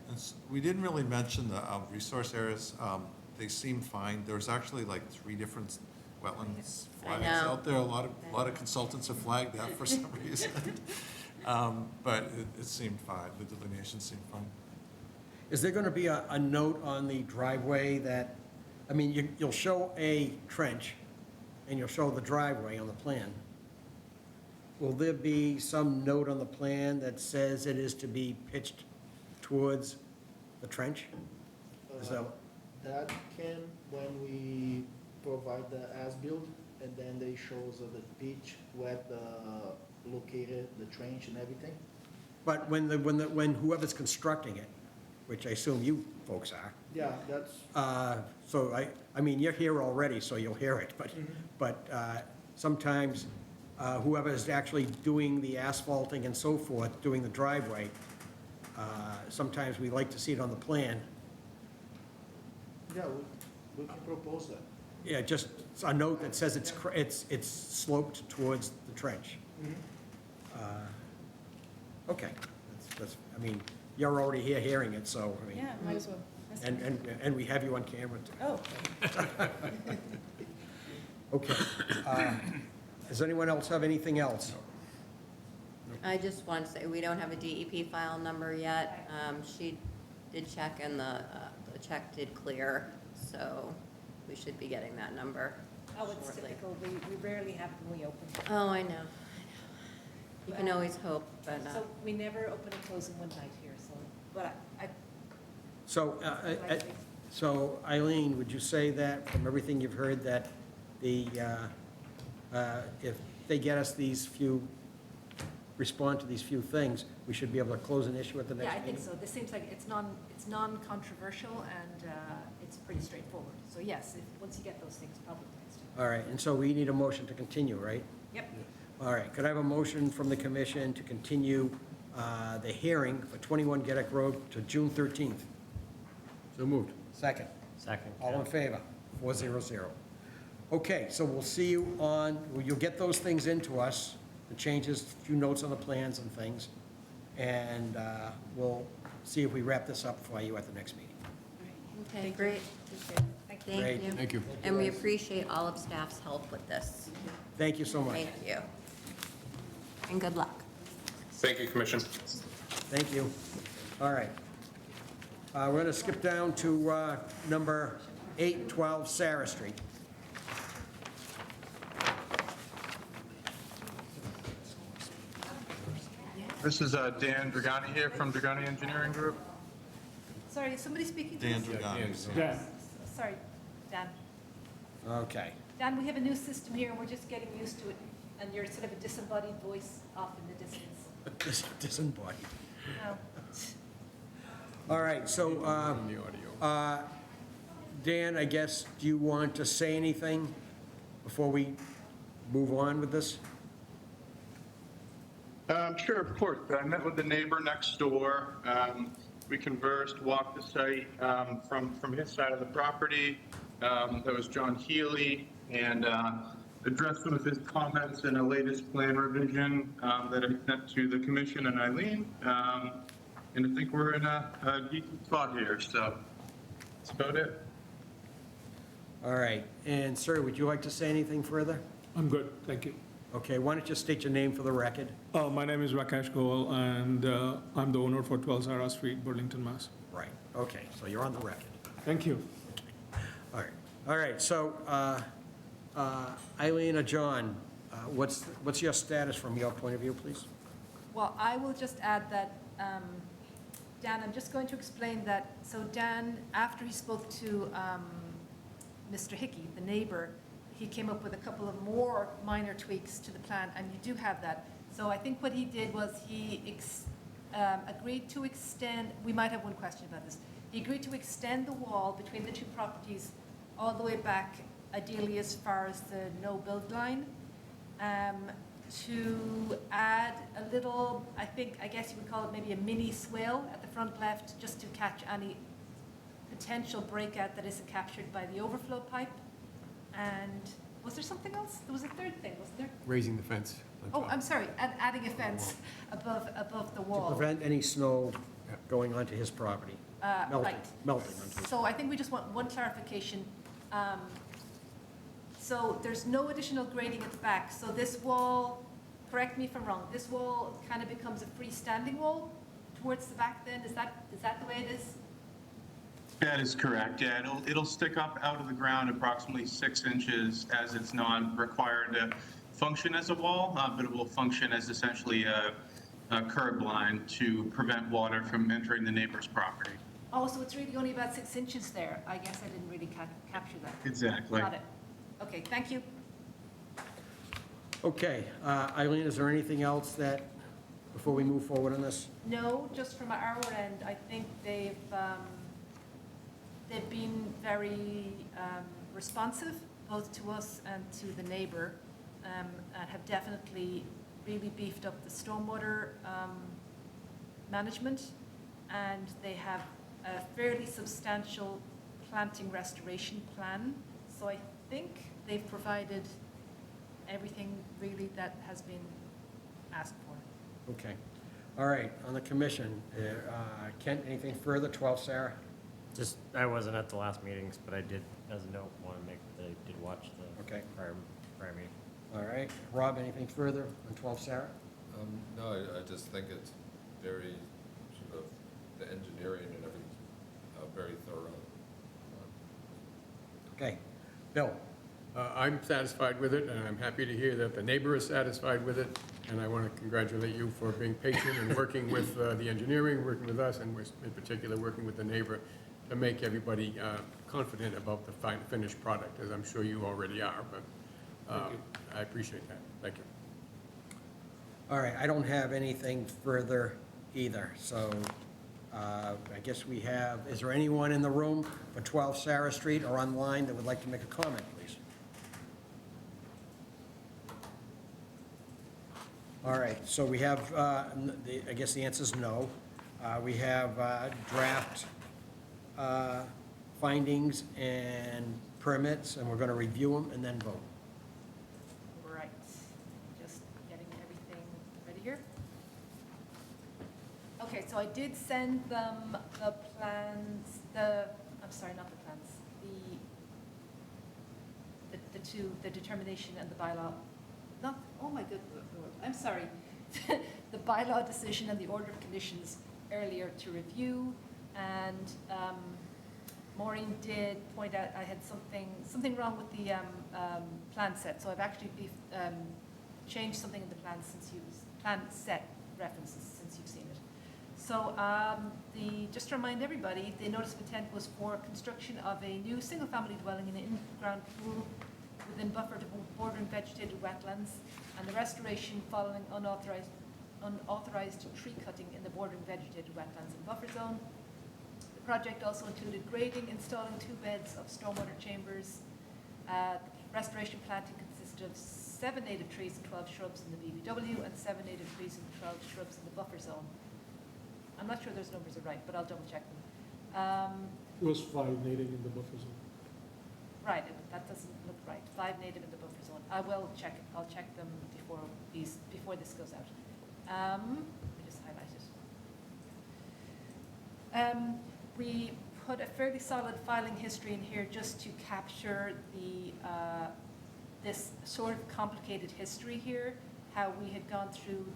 We didn't really mention the resource areas. They seem fine. There's actually like 3 different wetlands I flags know. out there. A lot of consultants have flagged that for some reason. But it seemed fine. The delineation seemed fine. Is there going to be a note on the driveway that, I mean, you'll show a trench, and you'll show the driveway on the plan. Will there be some note on the plan that says it is to be pitched towards the trench? Is that- That can, when we provide the as-built, and then they shows the pitch, where located, the trench and everything. But when whoever's constructing it, which I assume you folks are, Yeah, that's, so I mean, you're here already, so you'll hear it, but sometimes whoever is actually doing the asphalting and so forth, doing the driveway, sometimes we like to see it on the plan. yeah, we can propose that. Yeah, just a note that says it's sloped towards the trench. Okay, that's, I mean, you're already here hearing it, so, I mean. Yeah, might as well. That's And we have you on camera, too. Oh, Okay. Does anyone else have anything else? I just want to say, we don't have a DEP file number yet. She did check and the check did clear, so we should be getting that number Oh, it's shortly. typical, we rarely have when we open. Oh, I know. You can always hope, but, So we never open and close in one night here, so, but I, So Eileen, would you say that, from everything you've heard, that if they get us these few, respond to these few things, we should be able to close an issue at the next yeah, I meeting? think so. This seems like it's non-controversial and it's pretty straightforward. So yes, once you get those things, probably next time. All right, and so we need a motion to continue, right? Yep. All right, could I have a motion from the commission to continue the hearing for 21 Geddick Road to June 13th? So moved. Second. Second. All in favor? 400. Okay, so we'll see you on, well, you'll get those things into us, the changes, a few notes on the plans and things, and we'll see if we wrap this up for you at the next meeting. okay, great. Thank you. Thank Great. you. Thank you. And we appreciate all of staff's help with this. Thank you so much. Thank you. And good luck. Thank you, Commission. Thank you. All right. We're going to skip down to number 812 Sarah Street. This is Dan Dragani here from Dragani Engineering Group. Sorry, is somebody speaking to Dan us? Dragani. Sorry, Dan. Okay. Dan, we have a new system here, and we're just getting used to it, and you're sort of a disembodied voice off in the distance. Disembodied. Oh. All right, so, The audio. Dan, I guess, do you want to say anything before we move on with this? Sure, of course. I met with the neighbor next door. We conversed, walked the site from his side of the property. That was John Healy, and addressed some of his comments in a latest plan revision that I sent to the commission and Eileen. And I think we're in a decent spot here, so that's about it. All right, and sir, would you like to say anything further? I'm good, thank you. Okay, why don't you state your name for the record? My name is Rakesh Goel, and I'm the owner for 12 Zara Street, Burlington, Mass. Right, okay, so you're on the record. Thank you. All right, so Eileen or John, what's your status from your point of view, please? Well, I will just add that, Dan, I'm just going to explain that, so Dan, after he spoke to Mr. Hickey, the neighbor, he came up with a couple of more minor tweaks to the plan, and you do have that. So I think what he did was he agreed to extend, we might have one question about this. He agreed to extend the wall between the two properties all the way back, ideally as far as the no-build line, to add a little, I guess you would call it maybe a mini swale at the front left, just to catch any potential breakout that isn't captured by the overflow pipe. And was there something else? There was a third thing, wasn't there? Raising the fence. on Oh, top. I'm sorry, adding a fence above the To wall. prevent any snow going onto his property, melting Right. onto his. So I think we just want one clarification. So there's no additional grading at the back, so this wall, correct me if I'm wrong, this wall kind of becomes a freestanding wall towards the back then? Is that the way it is? That is correct, yeah. It'll stick up out of the ground approximately 6 inches, as it's not required to function as a wall, but it will function as essentially a curb line to prevent water from entering the neighbor's property. Oh, so it's really only about 6 inches there. I guess I didn't really capture that. Exactly. Got it. Okay, thank you. Okay, Eileen, is there anything else that, before we move forward on this? No, just from our end, I think they've been very responsive, both to us and to the neighbor, and have definitely really beefed up the stormwater management, and they have a fairly substantial planting restoration plan. So I think they've provided everything really that has been asked for. Okay. All right, on the commission, Kent, anything further? 12, Sarah? Just, I wasn't at the last meetings, but I did, as a note, want to make that I did watch the Okay. prior meeting. All right. Rob, anything further on 12, Sarah? No, I just think it's very, sort of, the engineering and everything, very thorough. Okay. Bill? I'm satisfied with it, and I'm happy to hear that the neighbor is satisfied with it, and I want to congratulate you for being patient and working with the engineering, working with us, and in particular, working with the neighbor to make everybody confident about the finished product, as I'm sure you already are, but I appreciate that. Thank you. All right, I don't have anything further either, so I guess we have, is there anyone in the room for 12 Sarah Street or online that would like to make a comment, please? All right, so we have, I guess the answer is no. We have draft findings and permits, and we're going to review them and then vote. Right, just getting everything ready here. Okay, so I did send them the plans, I'm sorry, not the plans, the determination and the bylaw, oh my good Lord, I'm sorry. The bylaw decision and the order of conditions earlier to review, and Maureen did point out I had something wrong with the plan set, so I've actually changed something in the plan plan set references since you've seen it. So just to remind everybody, the notice of intent was for construction of a new single-family dwelling in an in-ground pool within buffered bordering vegetated wetlands, and the restoration following unauthorized tree cutting in the bordering vegetated wetlands and buffer zone. The project also included grading, installing 2 beds of stormwater chambers. Restoration planting consisted of 7 native trees and 12 shrubs in the BVW and 7 native trees and 12 shrubs in the buffer zone. I'm not sure those numbers are right, but I'll double check them. It was 5 native in the buffer zone. Right, that doesn't look right. 5 native in the buffer zone. I will check it. I'll check them before this goes out. Let me just highlight it. We put a fairly solid filing history in here just to capture this sort of complicated history here, how we had gone through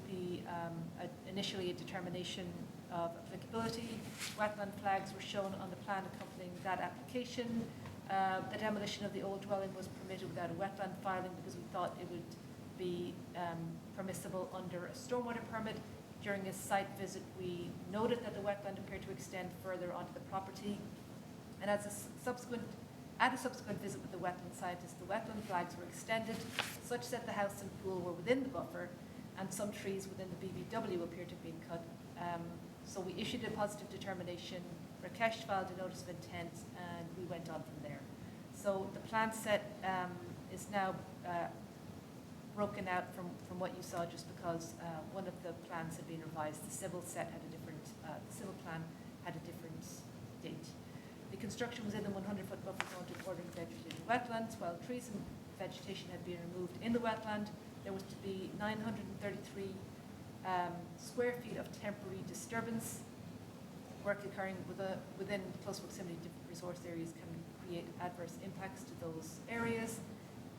initially a determination of applicability. Wetland flags were shown on the plan accompanying that application. The demolition of the old dwelling was permitted without a wetland filing because we thought it would be permissible under a stormwater permit. During a site visit, we noted that the wetland appeared to extend further onto the property. And at a subsequent visit with the wetland scientist, the wetland flags were extended such that the house and pool were within the buffer, and some trees within the BVW appeared to have been cut. So we issued a positive determination. Rakesh filed a notice of intent, and we went on from there. So the plan set is now broken out from what you saw, just because one of the plans had been revised. The civil set had a different, the civil plan had a different date. The construction was in the 100-foot buffer zone to bordering vegetated wetlands. While trees and vegetation had been removed in the wetland, there was to be 933 square feet of temporary disturbance. Work occurring within close proximity to resource areas can create adverse impacts to those areas.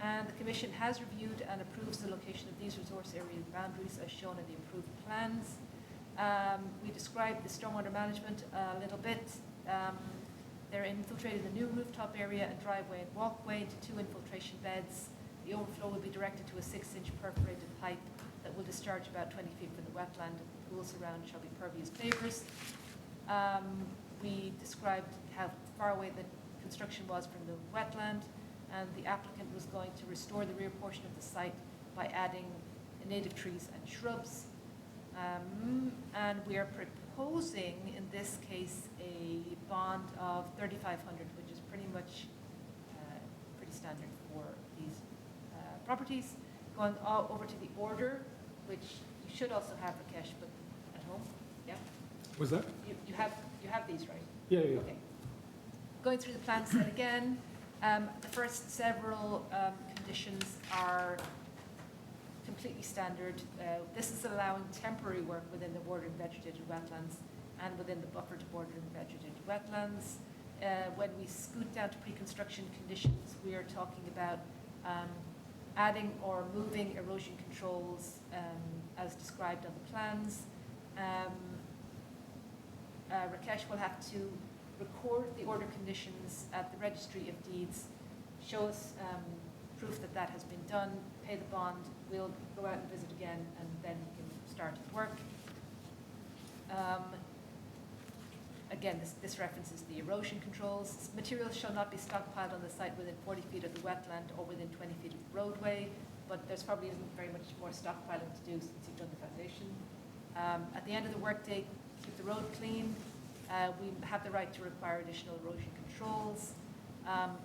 And the Commission has reviewed and approves the location of these resource area boundaries as shown in the approved plans. We described the stormwater management a little bit. They're infiltrating the new rooftop area and driveway and walkway into 2 infiltration beds. The overflow will be directed to a 6-inch perforated pipe that will discharge about 20 feet from the wetland. The pools around shall be pervious pavers. We described how far away the construction was from the wetland, and the applicant was going to restore the rear portion of the site by adding native trees and shrubs. And we are proposing, in this case, a bond of $3,500, which is pretty much pretty standard for these properties. Going over to the order, which you should also have, Rakesh, but at home, yeah? Was that? You have these, right? Yeah. Okay. Going through the plan set again, the first several conditions are completely standard. This is allowing temporary work within the bordering vegetated wetlands and within the buffer to bordering vegetated wetlands. When we scoot down to pre-construction conditions, we are talking about adding or moving erosion controls as described on the plans. Rakesh will have to record the order conditions at the Registry of Deeds, show us proof that that has been done, pay the bond, we'll go out and visit again, and then he can start his work. Again, this references the erosion controls. Materials shall not be stockpiled on the site within 40 feet of the wetland or within 20 feet of the roadway, but there's probably isn't very much more stockpiling to do since you've done the foundation. At the end of the workday, keep the road clean. We have the right to require additional erosion controls.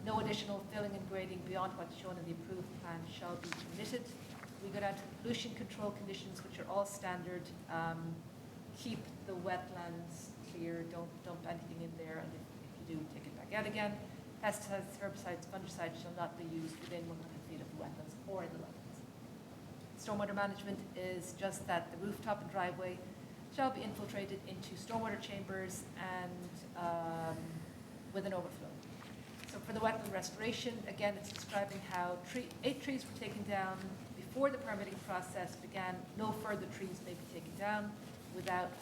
No additional filling and grading beyond what's shown in the approved plan shall be permitted. We go down to pollution control conditions, which are all standard. Keep the wetlands clear, don't dump anything in there, and if you do, take it back out again. Pesticides, herbicides, fungicides shall not be used within 100 feet of the wetlands or in the wetlands. Stormwater management is just that the rooftop and driveway shall be infiltrated into stormwater chambers and with an overflow. So for the wetland restoration, again, it's describing how 8 trees were taken down before the permitting process began. No further trees may be taken down without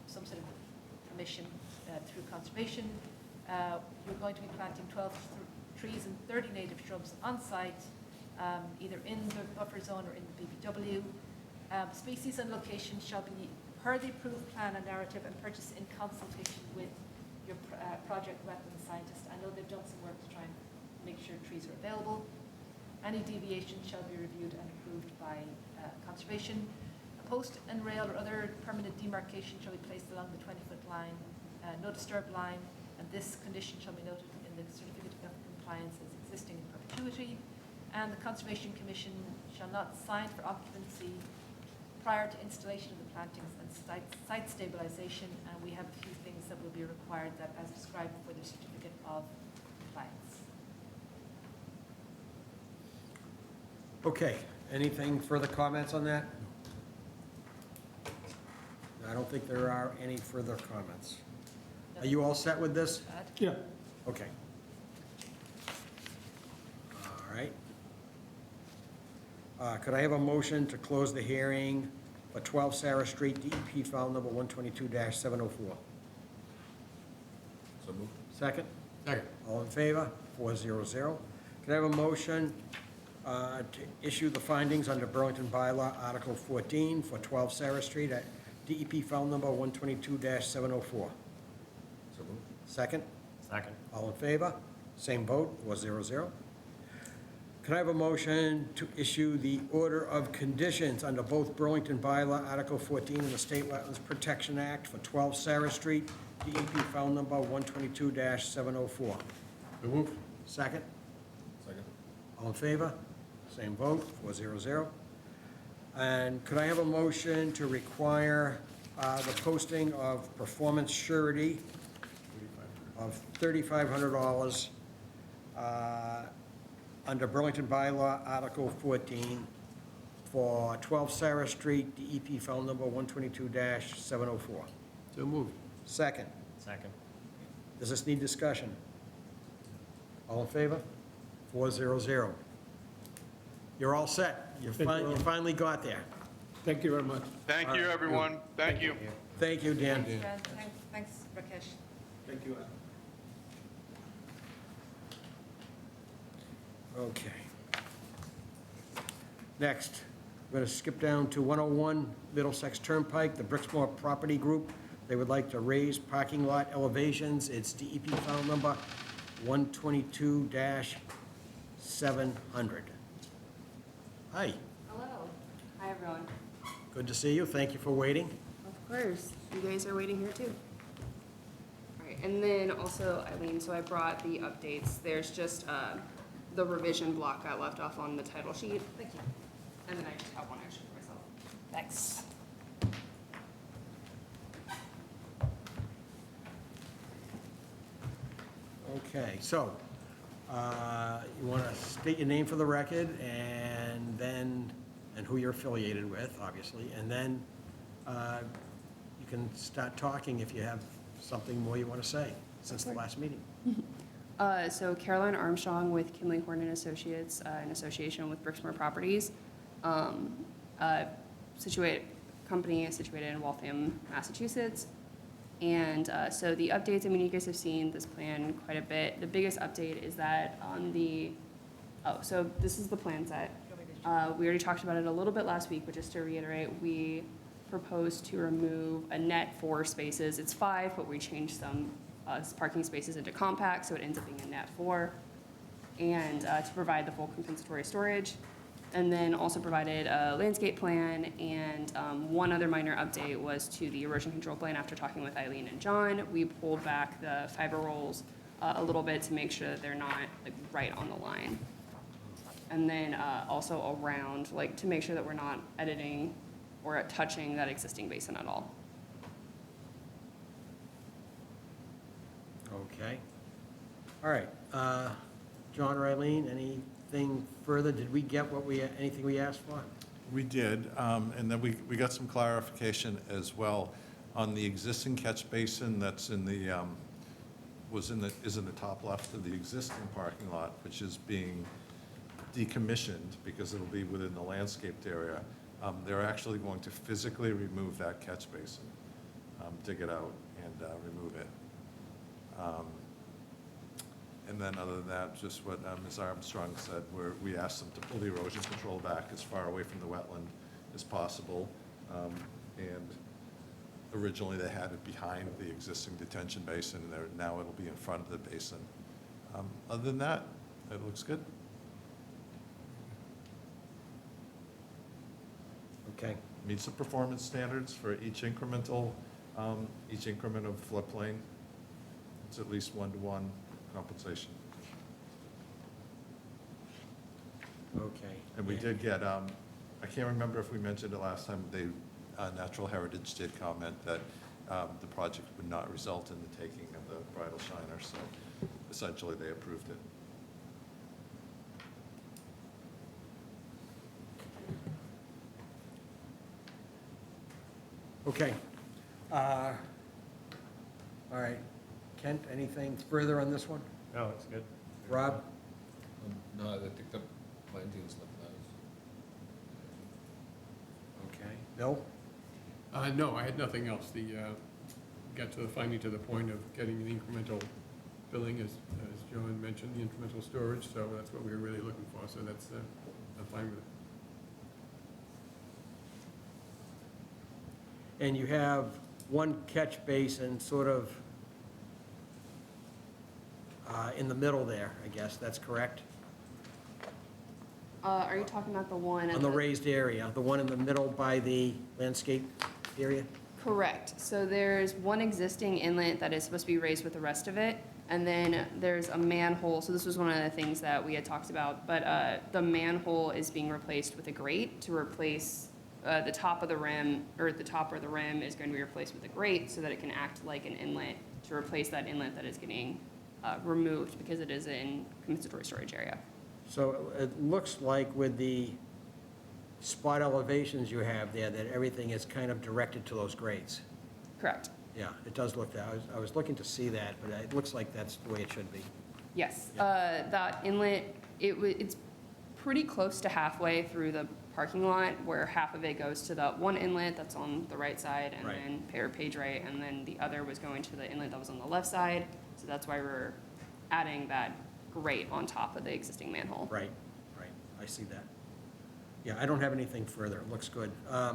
some sort of permission through conservation. You're going to be planting 12 trees and 30 native shrubs on site, either in the buffer zone or in the BBW. Species and location shall be per the approved plan and narrative and purchased in consultation with your project wetland scientist. I know they've done some work to try and make sure trees are available. Any deviation shall be reviewed and approved by conservation. A post and rail or other permanent demarcation shall be placed along the 20-foot line, no disturb line, and this condition shall be noted in the certificate of compliance as existing in perpetuity. And the Conservation Commission shall not sign for occupancy prior to installation of the plantings and site stabilization, and we have a few things that will be required that as described for the certificate of compliance. Okay, anything further comments on that? I don't think there are any further comments. Are you all set with this? Yeah. Okay. All right. Could I have a motion to close the hearing for 12 Sarah Street, DEP file number 122-704? So moved. Second? Second. All in favor? 400. Could I have a motion to issue the findings under Burlington Bylaw Article 14 for 12 Sarah Street at DEP file number 122-704? So moved. Second? Second. All in favor? Same vote, 400. Can I have a motion to issue the order of conditions under both Burlington Bylaw Article 14 and the State Wetlands Protection Act for 12 Sarah Street, DEP file number 122-704? So moved. Second? Second. All in favor? Same vote, 400. And could I have a motion to require the posting of performance surety of $3,500 under Burlington Bylaw Article 14 for 12 Sarah Street, DEP file number 122-704? So moved. Second. Second. Does this need discussion? All in favor? 400. You're all set. You finally got there. Thank you very much. Thank you, everyone. Thank you. Thank you, Dan. Thanks, Rakesh. Thank you. Okay. Next, we're going to skip down to 101 Middlesex Turnpike, the Brixmore Property Group. They would like to raise parking lot elevations. It's DEP file number 122-704. 700. Hi, Hello. Hi, everyone. good to see you. Thank you for waiting. Of course. You guys are waiting here, too. All right, and then also, Eileen, so I brought the updates. There's just the revision block got left off on the title sheet. Thank you. And then I just have one extra for myself. Thanks. Okay, so, you want to state your name for the record, and then, and who you're affiliated with, obviously, and then you can start talking if you have something more you want to say since the last meeting. So Caroline Armstrong with Kimley Horn and Associates, in association with Brixmor Properties. Company is situated in Waltham, Massachusetts. And so the updates, I mean, you guys have seen this plan quite a bit. The biggest update is that on the, so this is the plan set. We already talked about it a little bit last week, but just to reiterate, we propose to remove a net 4 spaces. It's 5, but we changed some parking spaces into compact, so it ends up being a net 4. And to provide the full compensatory storage. And then also provided a landscape plan, and one other minor update was to the erosion control plan. After talking with Eileen and John, we pulled back the fiber rolls a little bit to make sure that they're not like right on the line. And then also around, like to make sure that we're not editing or touching that existing basin at all. Okay. All right. John or Eileen, anything further? Did we get anything we asked for? We did, and then we got some clarification as well on the existing catch basin that's in the, is in the top left of the existing parking lot, which is being decommissioned because it'll be within the landscaped area. They're actually going to physically remove that catch basin, dig it out and remove it. And then other than that, just what Ms. Armstrong said, where we asked them to pull the erosion control back as far away from the wetland as possible. And originally they had it behind the existing detention basin, and now it'll be in front of the basin. Other than that, it looks good. Okay. Meets the performance standards for each increment of floodplain. It's at least 1-to-1 compensation. Okay. And we did get, I can't remember if we mentioned it last time, Natural Heritage did comment that the project would not result in the taking of the bridal shiner, so essentially they approved it. Okay. All right. Kent, anything further on this one? No, it's good. Rob? No, I think the plantings look nice. Okay. Bill? No, I had nothing else. Got to the finally to the point of getting an incremental billing, as John mentioned, the incremental storage, so that's what we were really looking for, so that's, I'm fine with it. And you have one catch basin sort of in the middle there, I guess, that's correct? Are you talking about the one? On the raised area, the one in the middle by the landscape area? Correct. So there's one existing inlet that is supposed to be raised with the rest of it, and then there's a manhole. So this was one of the things that we had talked about, but the manhole is being replaced with a grate to replace the top of the rim, or the top of the rim is going to be replaced with a grate so that it can act like an inlet to replace that inlet that is getting removed because it is in compensatory storage area. So it looks like with the spot elevations you have there, that everything is kind of directed to those grades. Correct. Yeah, it does look that. I was looking to see that, but it looks like that's the way it should be. Yes, that inlet, it's pretty close to halfway through the parking lot, where half of it goes to the one inlet that's on the right side, and then page right, and then the other was going to the inlet that was on the left side. So that's why we're adding that grate on top of the existing manhole. Right, right. I see that. Yeah, I don't have anything further. It looks good. And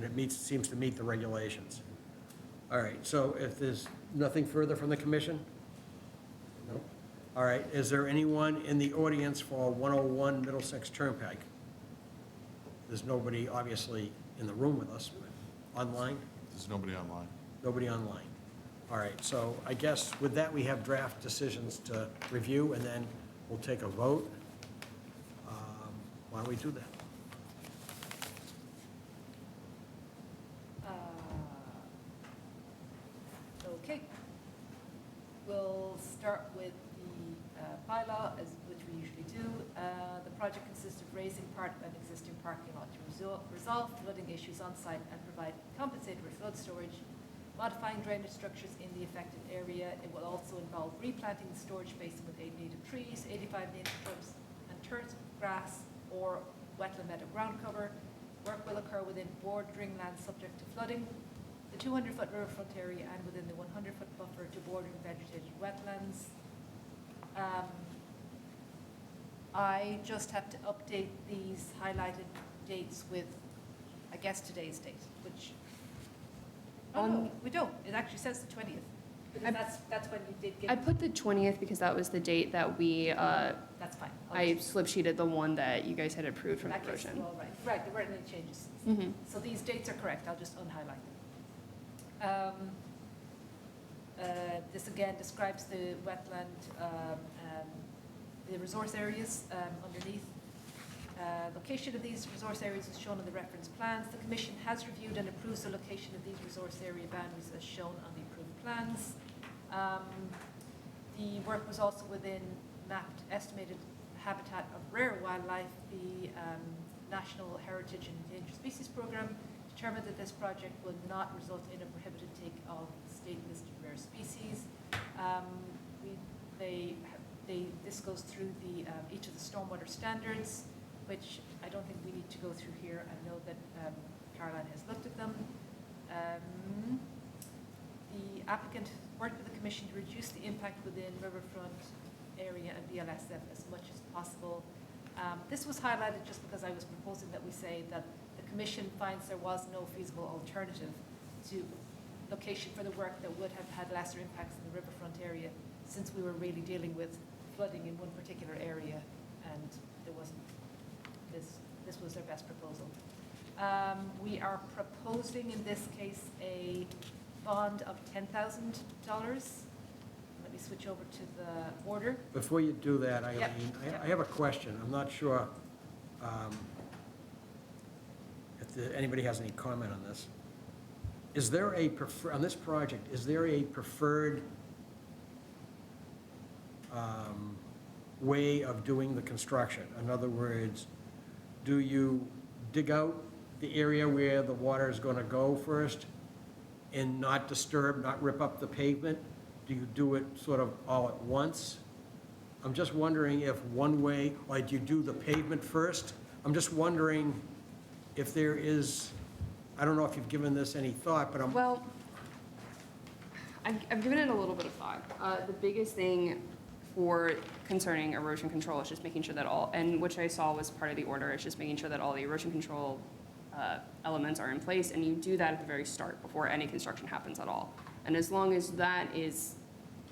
it seems to meet the regulations. All right, so if there's nothing further from the commission? No? All right, is there anyone in the audience for 101 Middlesex Turnpike? There's nobody, obviously, in the room with us, but online? There's nobody online. Nobody online. All right, so I guess with that, we have draft decisions to review, and then we'll take a vote. Why don't we do that? Okay. We'll start with the bylaw, which we usually do. The project consists of raising part of an existing parking lot to resolve flooding issues on site and provide compensatory flood storage, modifying drainage structures in the affected area. It will also involve replanting the storage basin with 8 native trees, 85 native shrubs and turf grass or wetland meadow ground cover. Work will occur within bordering land subject to flooding, the 200-foot riverfront area and within the 100-foot buffer to bordering vegetated wetlands. I just have to update these highlighted dates with, I guess, today's date, which, oh, no, we don't. It actually says the 20th, because that's when you did get. I put the 20th because that was the date that we, That's fine. I slip sheeted the one that you guys had approved from In that case, erosion. all right. Right, there weren't any changes. Mhm. So these dates are correct, I'll just unhighlight them. This again describes the wetland, the resource areas underneath. Location of these resource areas is shown on the reference plans. The Commission has reviewed and approves the location of these resource area boundaries as shown on the approved plans. The work was also within mapped estimated habitat of rare wildlife. The National Heritage and Endangered Species Program determined that this project will not result in a prohibited take of state-listed rare species. This goes through each of the stormwater standards, which I don't think we need to go through here. I know that Caroline has looked at them. The applicant worked with the Commission to reduce the impact within riverfront area and BLSF as much as possible. This was highlighted just because I was proposing that we say that the Commission finds there was no feasible alternative to location for the work that would have had lesser impacts in the riverfront area, since we were really dealing with flooding in one particular area and there wasn't, this was their best proposal. We are proposing in this case a bond of $10,000. Let me switch over to the order. Before you do that, Eileen, Yep. I have a question. I'm not sure if anybody has any comment on this. Is there a on this project, is there a preferred way of doing the construction? In other words, do you dig out the area where the water is going to go first and not disturb, not rip up the pavement? Do you do it sort of all at once? I'm just wondering if one way, like you do the pavement first? I'm just wondering if there is, I don't know if you've given this any thought, but Well, I've given it a little bit of thought. The biggest thing for concerning erosion control is just making sure that all, and which I saw was part of the order, is just making sure that all the erosion control elements are in place, and you do that at the very start before any construction happens at all. And as long as that is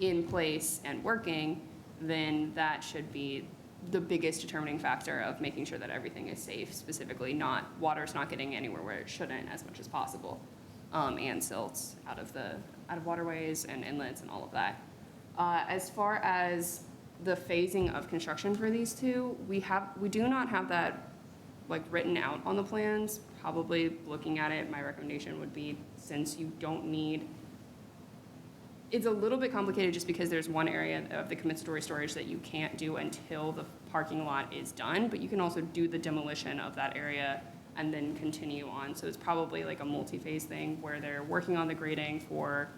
in place and working, then that should be the biggest determining factor of making sure that everything is safe, specifically water's not getting anywhere where it shouldn't as much as possible, and silts out of waterways and inlets and all of that. As far as the phasing of construction for these two, we do not have that like written out on the plans. Probably looking at it, my recommendation would be, since you don't need, it's a little bit complicated just because there's one area of the compensatory storage that you can't do until the parking lot is done, but you can also do the demolition of that area and then continue on. So it's probably like a multi-phase thing where they're working on the grading for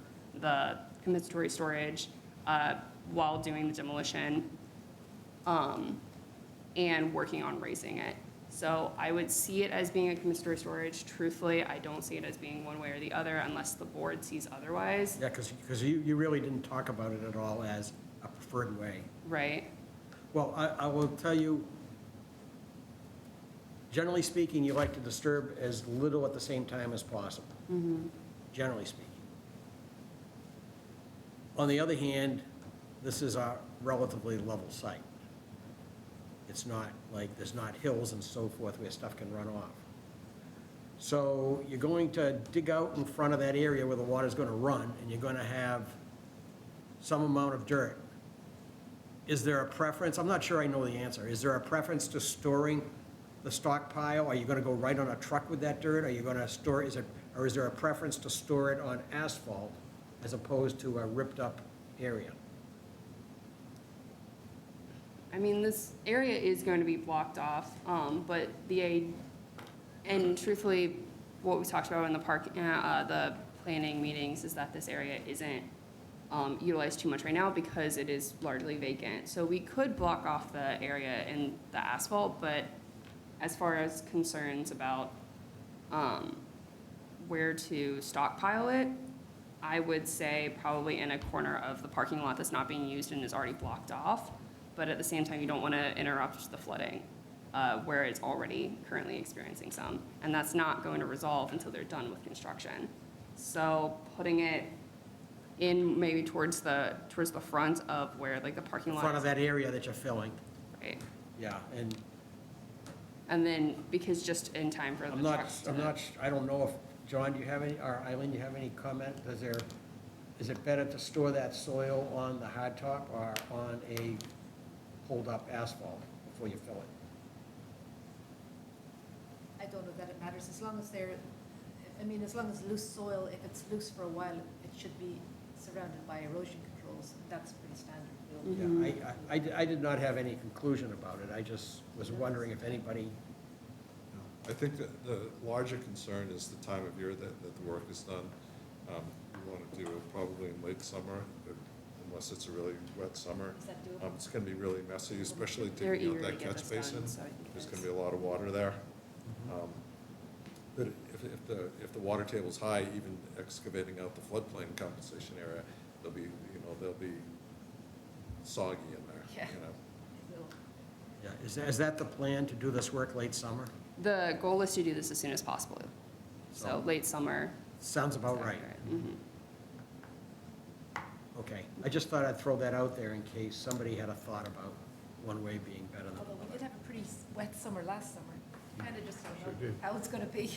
the compensatory storage while doing the demolition and working on raising it. So I would see it as being a compensatory storage. Truthfully, I don't see it as being one way or the other unless the board sees otherwise. yeah, because you really didn't talk about it at all as a preferred way. Right. Well, I will tell you, generally speaking, you like to disturb as little at the same time as possible, generally speaking. On the other hand, this is our relatively level site. It's not like, there's not hills and so forth where stuff can run off. So you're going to dig out in front of that area where the water's gonna run, and you're gonna have some amount of dirt. Is there a preference? I'm not sure I know the answer. Is there a preference to storing the stockpile? Are you gonna go right on a truck with that dirt? Are you gonna store, or is there a preference to store it on asphalt as opposed to a ripped-up area? I mean, this area is going to be blocked off, but and truthfully, what we talked about in the planning meetings is that this area isn't utilized too much right now because it is largely vacant. So we could block off the area in the asphalt, but as far as concerns about where to stockpile it, I would say probably in a corner of the parking lot that's not being used and is already blocked off. But at the same time, you don't want to interrupt the flooding where it's already currently experiencing some. And that's not going to resolve until they're done with construction. So putting it in maybe towards the front of where like the parking lot. Front of that area that you're filling, Right. yeah, and And then, because just in time for the trucks to. I don't know if, John, do you have any, or Eileen, do you have any comment? Is it better to store that soil on the hard top or on a hold-up asphalt before you fill it? I don't know that it matters, as long as as long as loose soil, if it's loose for a while, it should be surrounded by erosion controls. That's pretty standard. Yeah, I did not have any conclusion about it. I just was wondering if anybody, I think that the larger concern is the time of year that the work is done. We want to do it probably in late summer, unless it's a really wet summer. Is that doable? It's going to be really messy, especially They're digging out eager to that get catch this done, basin. so I think There's it going is. to be a lot of water there. But if the water table's high, even excavating out the floodplain compensation area, they'll be soggy in there, Yeah. you know. yeah, is that the plan, to do this work late summer? The goal is to do this as soon as possible. So So- late summer. Sounds about right. Mhm. Okay, I just thought I'd throw that out there in case somebody had a thought about one way being better than Although we another. did have a pretty wet summer last summer. Kind of just Sure don't know did. how it's going to be.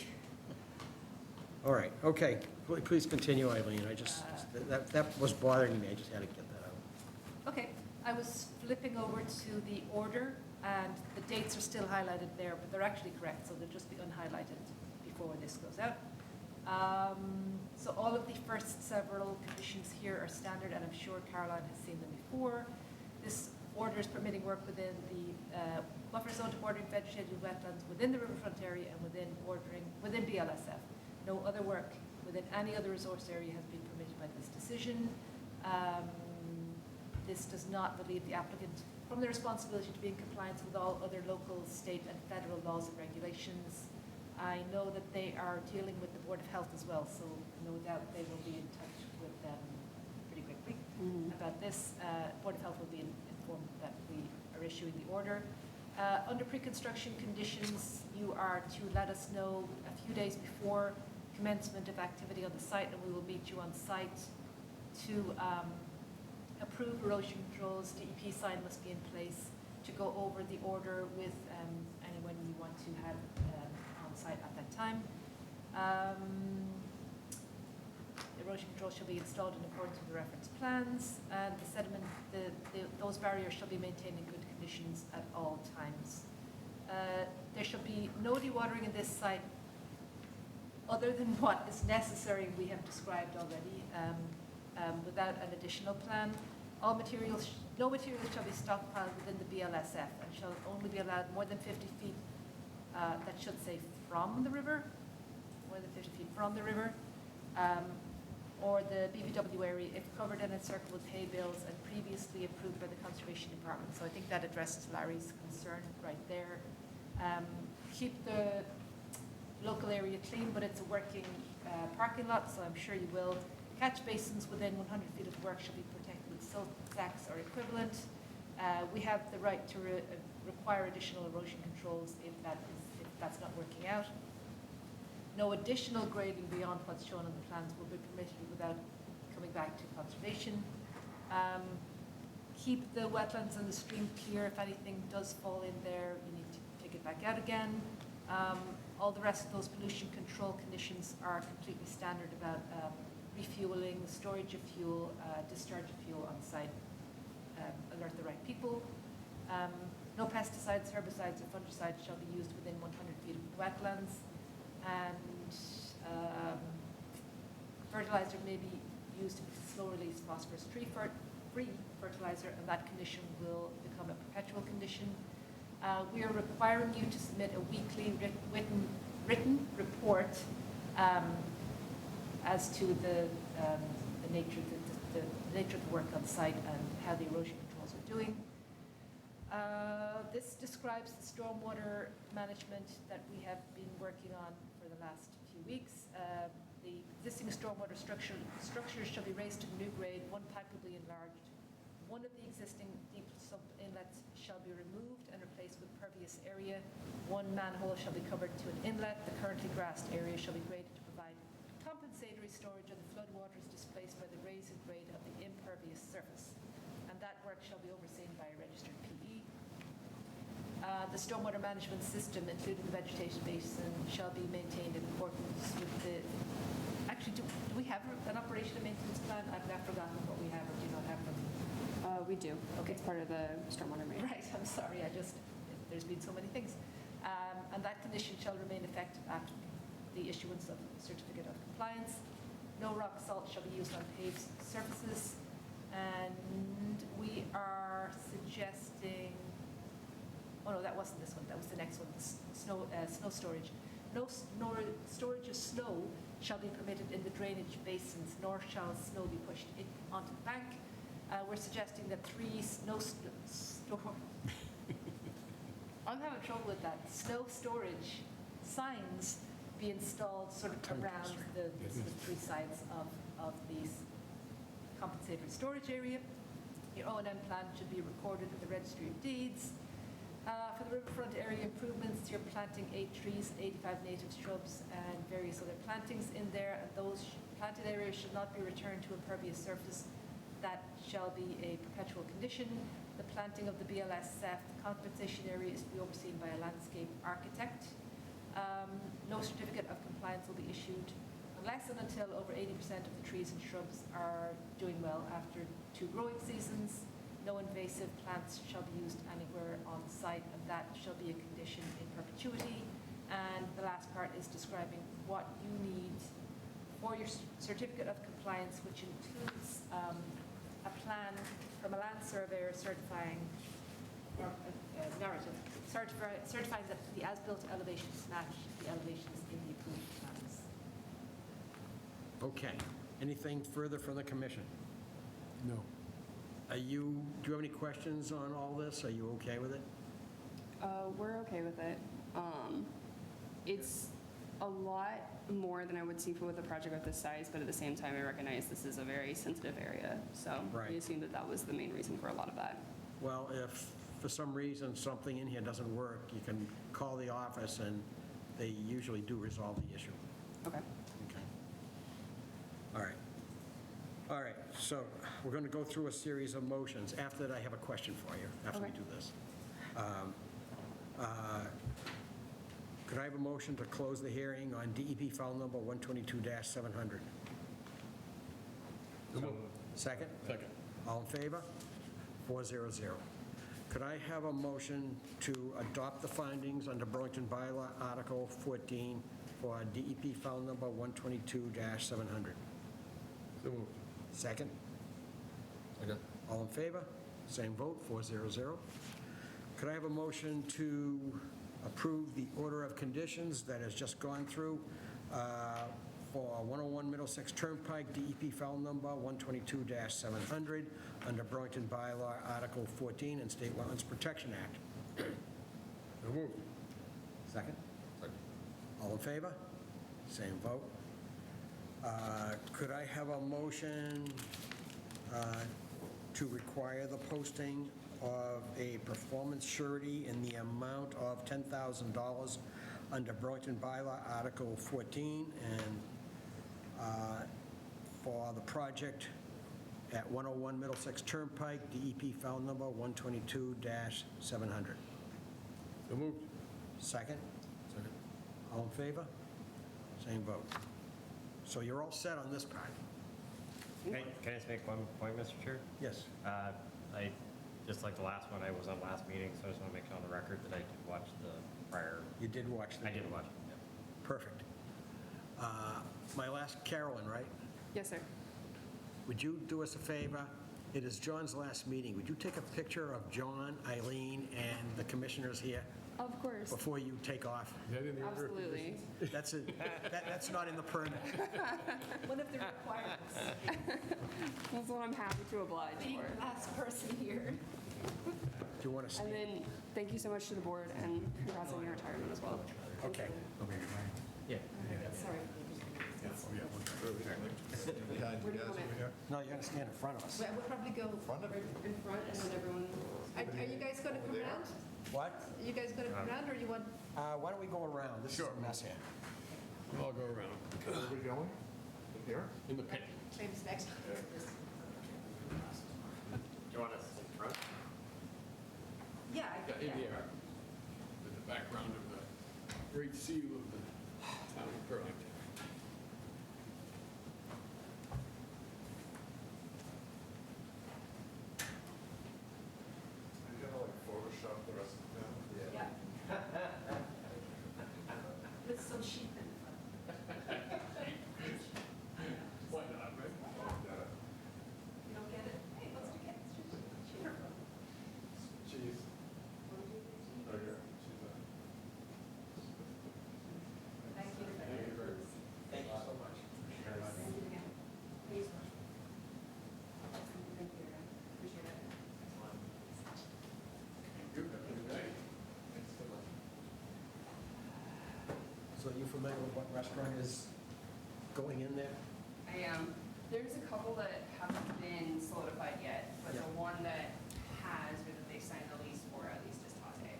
All right, okay, please continue, Eileen. That was bothering me, I just had to get that out. Okay, I was flipping over to the order, and the dates are still highlighted there, but they're actually correct, so they'll just be unhighlighted before this goes out. So all of the first several conditions here are standard, and I'm sure Caroline has seen them before. This order is permitting work within the buffer zone to bordering vegetated wetlands within the riverfront area and within BLSF. No other work within any other resource area has been permitted by this decision. This does not relieve the applicant from the responsibility to be in compliance with all other local, state, and federal laws and regulations. I know that they are dealing with the Board of Health as well, so no doubt they will be in touch with them pretty quickly about this. Board of Health will be informed that we are issuing the order. Under pre-construction conditions, you are to let us know a few days before commencement of activity on the site, and we will meet you on site to approve erosion controls. DEP sign must be in place to go over the order with anyone you want to have on site at that time. Erosion control shall be installed in accordance with the reference plans, and the sediment, those barriers shall be maintained in good conditions at all times. There shall be no dewatering in this site other than what is necessary, we have described already, without an additional plan. No materials shall be stockpiled within the BLSF and shall only be allowed more than 50 feet, that should say from the river, more than 50 feet from the river, or the BVW area if covered and encircled with hay bales and previously approved by the Conservation Department. So I think that addresses Larry's concern right there. Keep the local area clean, but it's a working parking lot, so I'm sure you will. Catch basins within 100 feet of the work shall be protected with silt sacks or equivalent. We have the right to require additional erosion controls if that's not working out. No additional grading beyond what's shown on the plans will be permitted without coming back to conservation. keep the wetlands and the stream clear. If anything does fall in there, you need to take it back out again. All the rest of those pollution control conditions are completely standard about refueling, storage of fuel, discharge of fuel on site, alert the right people. No pesticides, herbicides, or fungicides shall be used within 100 feet of the wetlands. And fertilizer may be used with slow-release phosphorus-free fertilizer, and that condition will become a perpetual condition. We are requiring you to submit a weekly written report as to the nature of the work on site and how the erosion controls are doing. This describes the stormwater management that we have been working on for the last few weeks. The existing stormwater structures shall be raised to the new grade, one pipe will be enlarged. One of the existing deep sub-inlets shall be removed and replaced with pervious area. One manhole shall be covered to an inlet. The currently grassed area shall be graded to provide compensatory storage of the floodwaters displaced by the raise and grade of the impervious surface. And that work shall be overseen by a registered PE. The stormwater management system, including the vegetation basin, shall be maintained in accordance with the... Actually, do we have an operation and maintenance plan? I've now forgotten what we have or do not have from... We do. Okay. It's part of the stormwater management. Right, I'm sorry, there's been so many things. And that condition shall remain effective after the issuance of a certificate of compliance. No rock salt shall be used on paved surfaces. And we are suggesting, oh no, that wasn't this one, that was the next one, the snow storage. No storage of snow shall be permitted in the drainage basins, nor shall snow be pushed onto the bank. We're suggesting that 3 I'm having trouble with that. Snow storage signs be installed sort of around the 3 sides of these compensatory storage area. Your O&M plan should be recorded at the Registry of Deeds. For the riverfront area improvements, you're planting 8 trees, 85 native shrubs, and various other plantings in there. And those planted areas should not be returned to impervious surface. That shall be a perpetual condition. The planting of the BLS compensation area is to be overseen by a landscape architect. No certificate of compliance will be issued unless and until over 80% of the trees and shrubs are doing well after 2 growing seasons. No invasive plants shall be used anywhere on site, and that shall be a condition in perpetuity. And the last part is describing what you need for your certificate of compliance, which includes a plan from a land surveyor certifying, or a narrative, certifying that the as-built elevations match the elevations in the approved plans. Okay. Anything further from the commission? No. Do you have any questions on all this? Are you okay with it? We're okay with it. It's a lot more than I would see with a project of this size, but at the same time, I recognize this is a very sensitive area. So Right. we assumed that was the main reason for a lot of that. Well, if for some reason something in here doesn't work, you can call the office and they usually do resolve the issue. Okay. Okay. All right. All right, so we're going to go through a series of motions. After that, I have a question for you, after we Okay. do this. Could I have a motion to close the hearing on DEP file number 122-700? Second? Second. All in favor? 400. Could I have a motion to adopt the findings under Burlington Bylaw Article 14 for DEP file number 122-700? So moved. Second? Second. All in favor? Same vote, 400. Could I have a motion to approve the order of conditions that has just gone through for 101 Middlesex Turnpike, DEP file number 122-700, under Burlington Bylaw Article 14 and State Wetlands Protection Act? So moved. Second? Second. All in favor? Same vote. Could I have a motion to require the posting of a performance surety in the amount of $10,000 under Burlington Bylaw Article 14 and for the project at 101 Middlesex Turnpike, DEP file number 122-700. So moved. Second? Second. All in favor? Same vote. So you're all set on this part? Can I just make one point, Mr. Chair? Yes. I, just like the last one, I was on last meeting, so I just want to make sure on the record that I did watch the prior. You did watch the... I did watch it, yeah. Perfect. My last, Carolyn, right? Yes, sir. Would you do us a favor? It is John's last meeting. Would you take a picture of John, Eileen, and the commissioners here Of course. before you take off? Absolutely. That's not in the permit. One of the requirements, That's what I'm happy to oblige being for. the last person here. Do you want to And stand? then, thank you so much to the board, and congrats on your retirement as well. Okay. Yeah. Sorry. Behind you guys over here. No, you're going to stand in front of us. We'll probably go, In front, and then everyone. are you guys going to come around? What? Are you guys going to come around, or you want? Why don't we go around? This is a mess here. We'll all go around. Where are we going? Here? In the pit. James next. Do you want us in front? Yeah, I think, In yeah. here. With the background of the great seal of the town of Burlington. Are you gonna like Photoshop the rest of the town? Yeah. With some sheep in front. Why not, right? You don't get it? Hey, let's do it. Sure. Cheese. Right here. Thank you. Thank you so much. So you familiar with what restaurant is going in there? I am. There's a couple that haven't been solidified yet, but the Yeah. one that has, or that they signed the lease for at least, is Tate.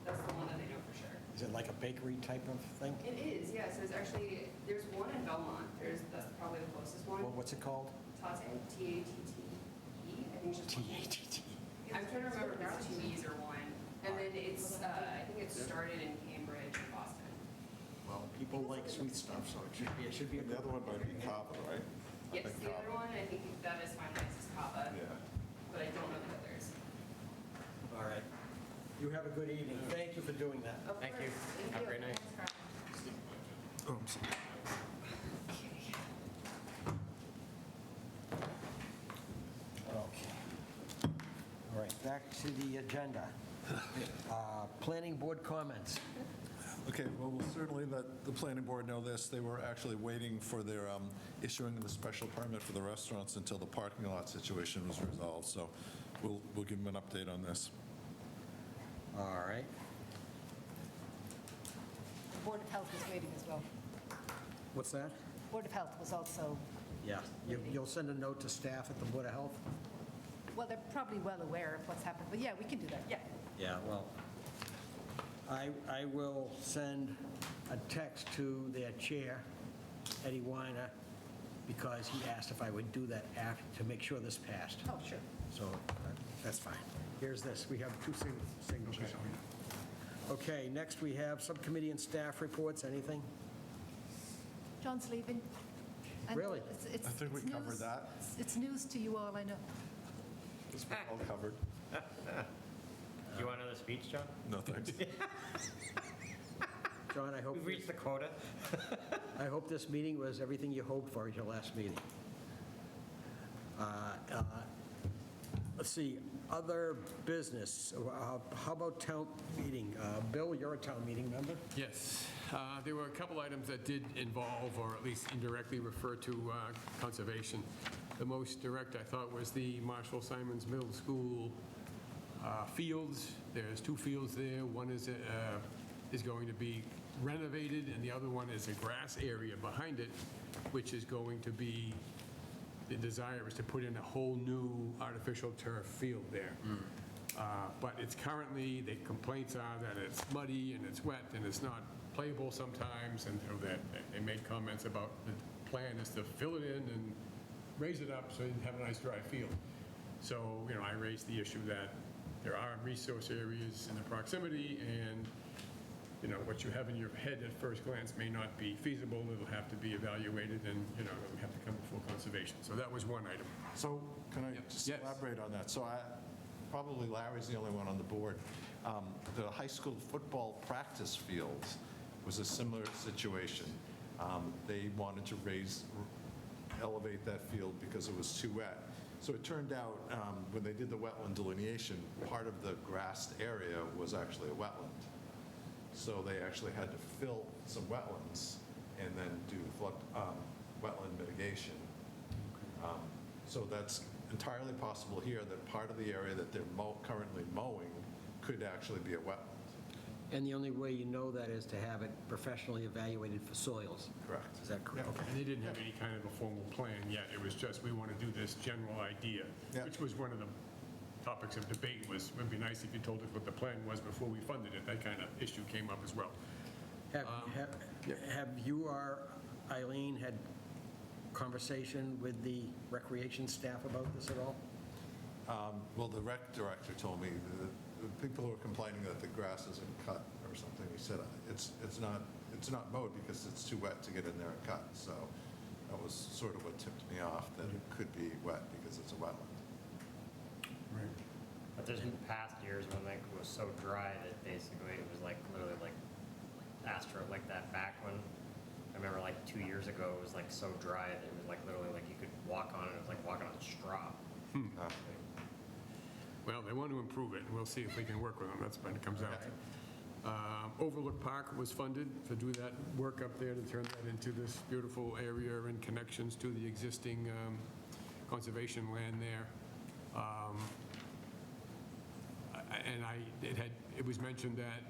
That's the one that they know for sure. Is it like a bakery type of thing? It is, yes. There's one in Belmont. That's probably the closest one. What's it called? Tate, T-A-T-T-E, I think it's just. T-A-T-T. I'm trying to remember if it's two E's or one. And then I think it started in Cambridge and Boston. Well, people like sweet stuff, so it should be a The other one might be Cava, right? Yes, think the other Cava. one, I think that is finalized as Kava, Yeah. but I don't know the others. All right. You have a good evening. Thank you for doing that. Of Thank you. course. Have a great night. Thanks, Carl. Oh, I'm sorry. Okay. All right, back to the agenda. Planning board comments. Okay, well, we'll certainly let the planning board know this. They were actually waiting for their issuing of the special permit for the restaurants until the parking lot situation was resolved, so we'll give them an update on this. All right. The Board of Health was waiting as well. What's that? Board of Health was also, Yeah. You'll send a note to staff at the Board of Health? well, they're probably well aware of what's happened, but yeah, we can do that, yeah. Yeah, well, I will send a text to their chair, Eddie Weiner, because he asked if I would do that to make sure this passed. Oh, sure. So that's fine. Here's this. We have two signatures. Okay, next we have subcommittee and staff reports. Anything? John's leaving. I know Really? it's- I think we it's covered news. that. It's news to you all, I know. It's been all covered. Do you want another speech, John? No, thanks. John, I hope, We've reached the quota. I hope this meeting was everything you hoped for at your last meeting. Let's see, other business. How about town meeting? Bill, you're a town meeting member? Yes, there were a couple items that did involve, or at least indirectly refer to conservation. The most direct, I thought, was the Marshall Simons Middle School fields. There's two fields there. One is going to be renovated, and the other one is a grass area behind it, which is going to be, the desire is to put in a whole new artificial turf field there. But it's currently, the complaints are that it's muddy and it's wet and it's not playable sometimes, and so that they made comments about the plan is to fill it in and raise it up so you have a nice dry field. So, I raised the issue that there are resource areas in the proximity, and, what you have in your head at first glance may not be feasible. It'll have to be evaluated, and, it'll have to come before conservation. So that was one item. So can I just Yes. elaborate on that? So probably Larry's the only one on the board. The high school football practice fields was a similar situation. They wanted to elevate that field because it was too wet. So it turned out, when they did the wetland delineation, part of the grassed area was actually a wetland. So they actually had to fill some wetlands and then do wetland mitigation. So that's entirely possible here, that part of the area that they're currently mowing could actually be a wetland. And the only way you know that is to have it professionally evaluated for soils. Correct. Is that correct? Okay. And they didn't have any kind of a formal plan yet. It was just, we want to do this general idea, which was one of the topics of debate. Was, it would be nice if you told us what the plan was before we funded it. That kind of issue came up as well. Have you or Eileen had conversation with the recreation staff about this at all? Well, the rec director told me the people who are complaining that the grass isn't cut or something, he said it's not mowed because it's too wet to get in there and cut. So that was sort of what tipped me off, that it could be wet because it's a wetland. Right. But there's been past years when it was so dry that basically it was literally like like that back one. I remember 2 years ago it was so dry that it was literally you could walk on it. It was like walking on straw. Well, they want to improve it, and we'll see if we can work with them. That's when it comes out. Overlook Park was funded to do that work up there, to turn that into this beautiful area and connections to the existing conservation land there. It was mentioned that,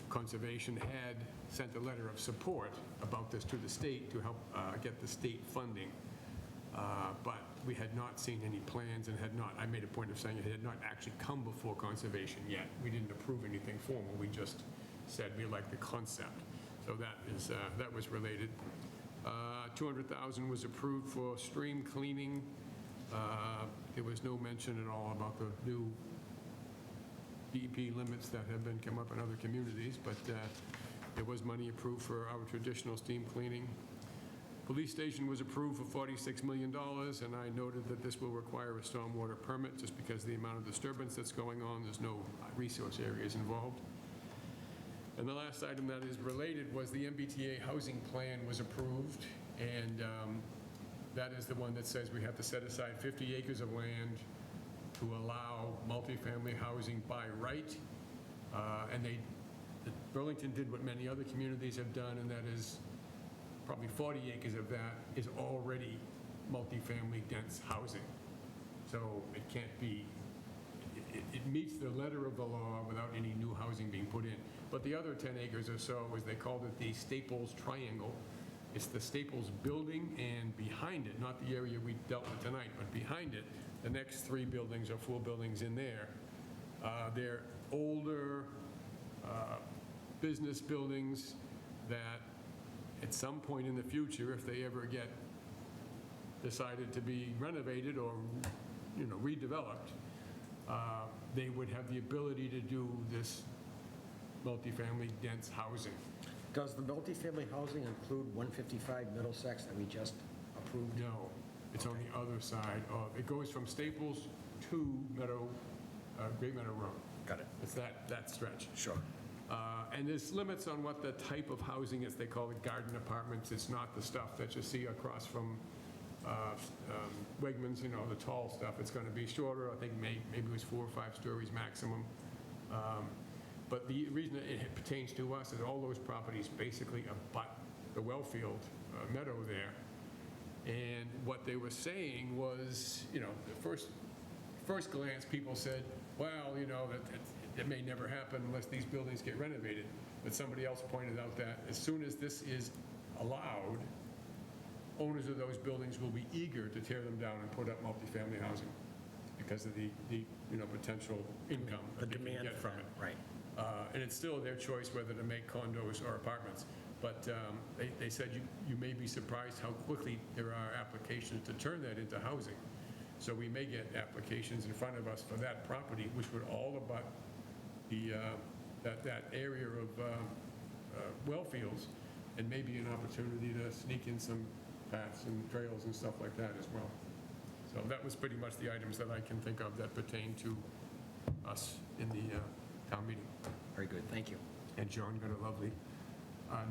conservation had sent a letter of support about this to the state to help get the state funding. But we had not seen any plans and I made a point of saying it had not actually come before conservation yet. We didn't approve anything formal. We just said we like the concept. So that was related. $200,000 was approved for stream cleaning. There was no mention at all about the new DEP limits that have been come up in other communities, but there was money approved for our traditional steam cleaning. Police station was approved for $46 million, and I noted that this will require a stormwater permit just because of the amount of disturbance that's going on. There's no resource areas involved. And the last item that is related was the MBTA housing plan was approved, and that is the one that says we have to set aside 50 acres of land to allow multifamily housing by right. Burlington did what many other communities have done, and that is probably 40 acres of that is already multifamily dense housing. So it can't be, it meets the letter of the law without any new housing being put in. But the other 10 acres or so, as they called it, the Staples Triangle. It's the Staples building, and behind it, not the area we dealt with tonight, but behind it, the next 3 buildings or 4 buildings in there, they're older business buildings that at some point in the future, if they ever get decided to be renovated or, redeveloped, they would have the ability to do this multifamily dense housing. Does the multifamily housing include 155 Middlesex that we just approved? No, it's on the other side of, it goes from Staples to Great Meadow Road. Got it. It's that stretch. Sure. And there's limits on what the type of housing is. They call it garden apartments. It's not the stuff that you see across from Wegmans, the tall stuff. It's going to be shorter. I think maybe it was 4 or 5 stories maximum. But the reason that it pertains to us is all those properties basically abut the Wellfield meadow there. And what they were saying was, the first glance, people said, well, that may never happen unless these buildings get renovated. But somebody else pointed out that as soon as this is allowed, owners of those buildings will be eager to tear them down and put up multifamily housing because of the potential income that they can get from it. Right. And it's still their choice whether to make condos or apartments. But they said you may be surprised how quickly there are applications to turn that into housing. So we may get applications in front of us for that property, which would all abut that area of well fields, and maybe an opportunity to sneak in some paths and trails and stuff like that as well. So that was pretty much the items that I can think of that pertain to us in the town meeting. Very good, thank you. And John got a lovely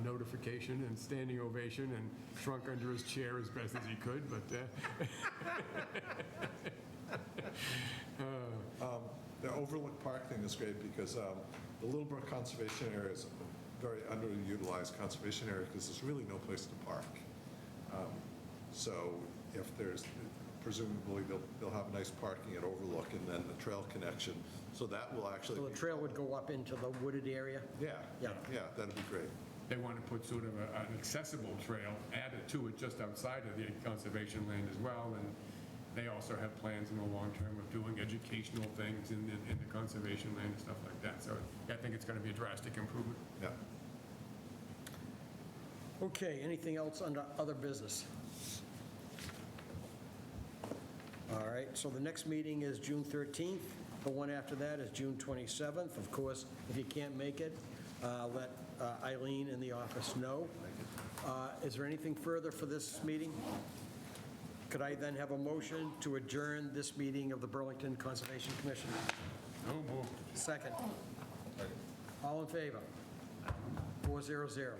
notification and standing ovation and shrunk under his chair as best as he could, but The overlook park thing is great because the Little Brook Conservation Area is a very underutilized conservation area because there's really no place to park. So if there's, presumably they'll have nice parking at Overlook and then the trail connection. So that will actually. So the trail would go up into the wooded area? Yeah, Yeah. yeah, that'd be great. they want to put sort of an accessible trail added to it just outside of the conservation land as well. And they also have plans in the long term of doing educational things in the conservation land and stuff like that. So I think it's going to be a drastic improvement. Yeah. Okay, anything else under other business? All right, so the next meeting is June 13th. The one after that is June 27th. Of course, if you can't make it, let Eileen in the office know. Is there anything further for this meeting? Could I then have a motion to adjourn this meeting of the Burlington Conservation Commission? No more. Second. All in favor? 400.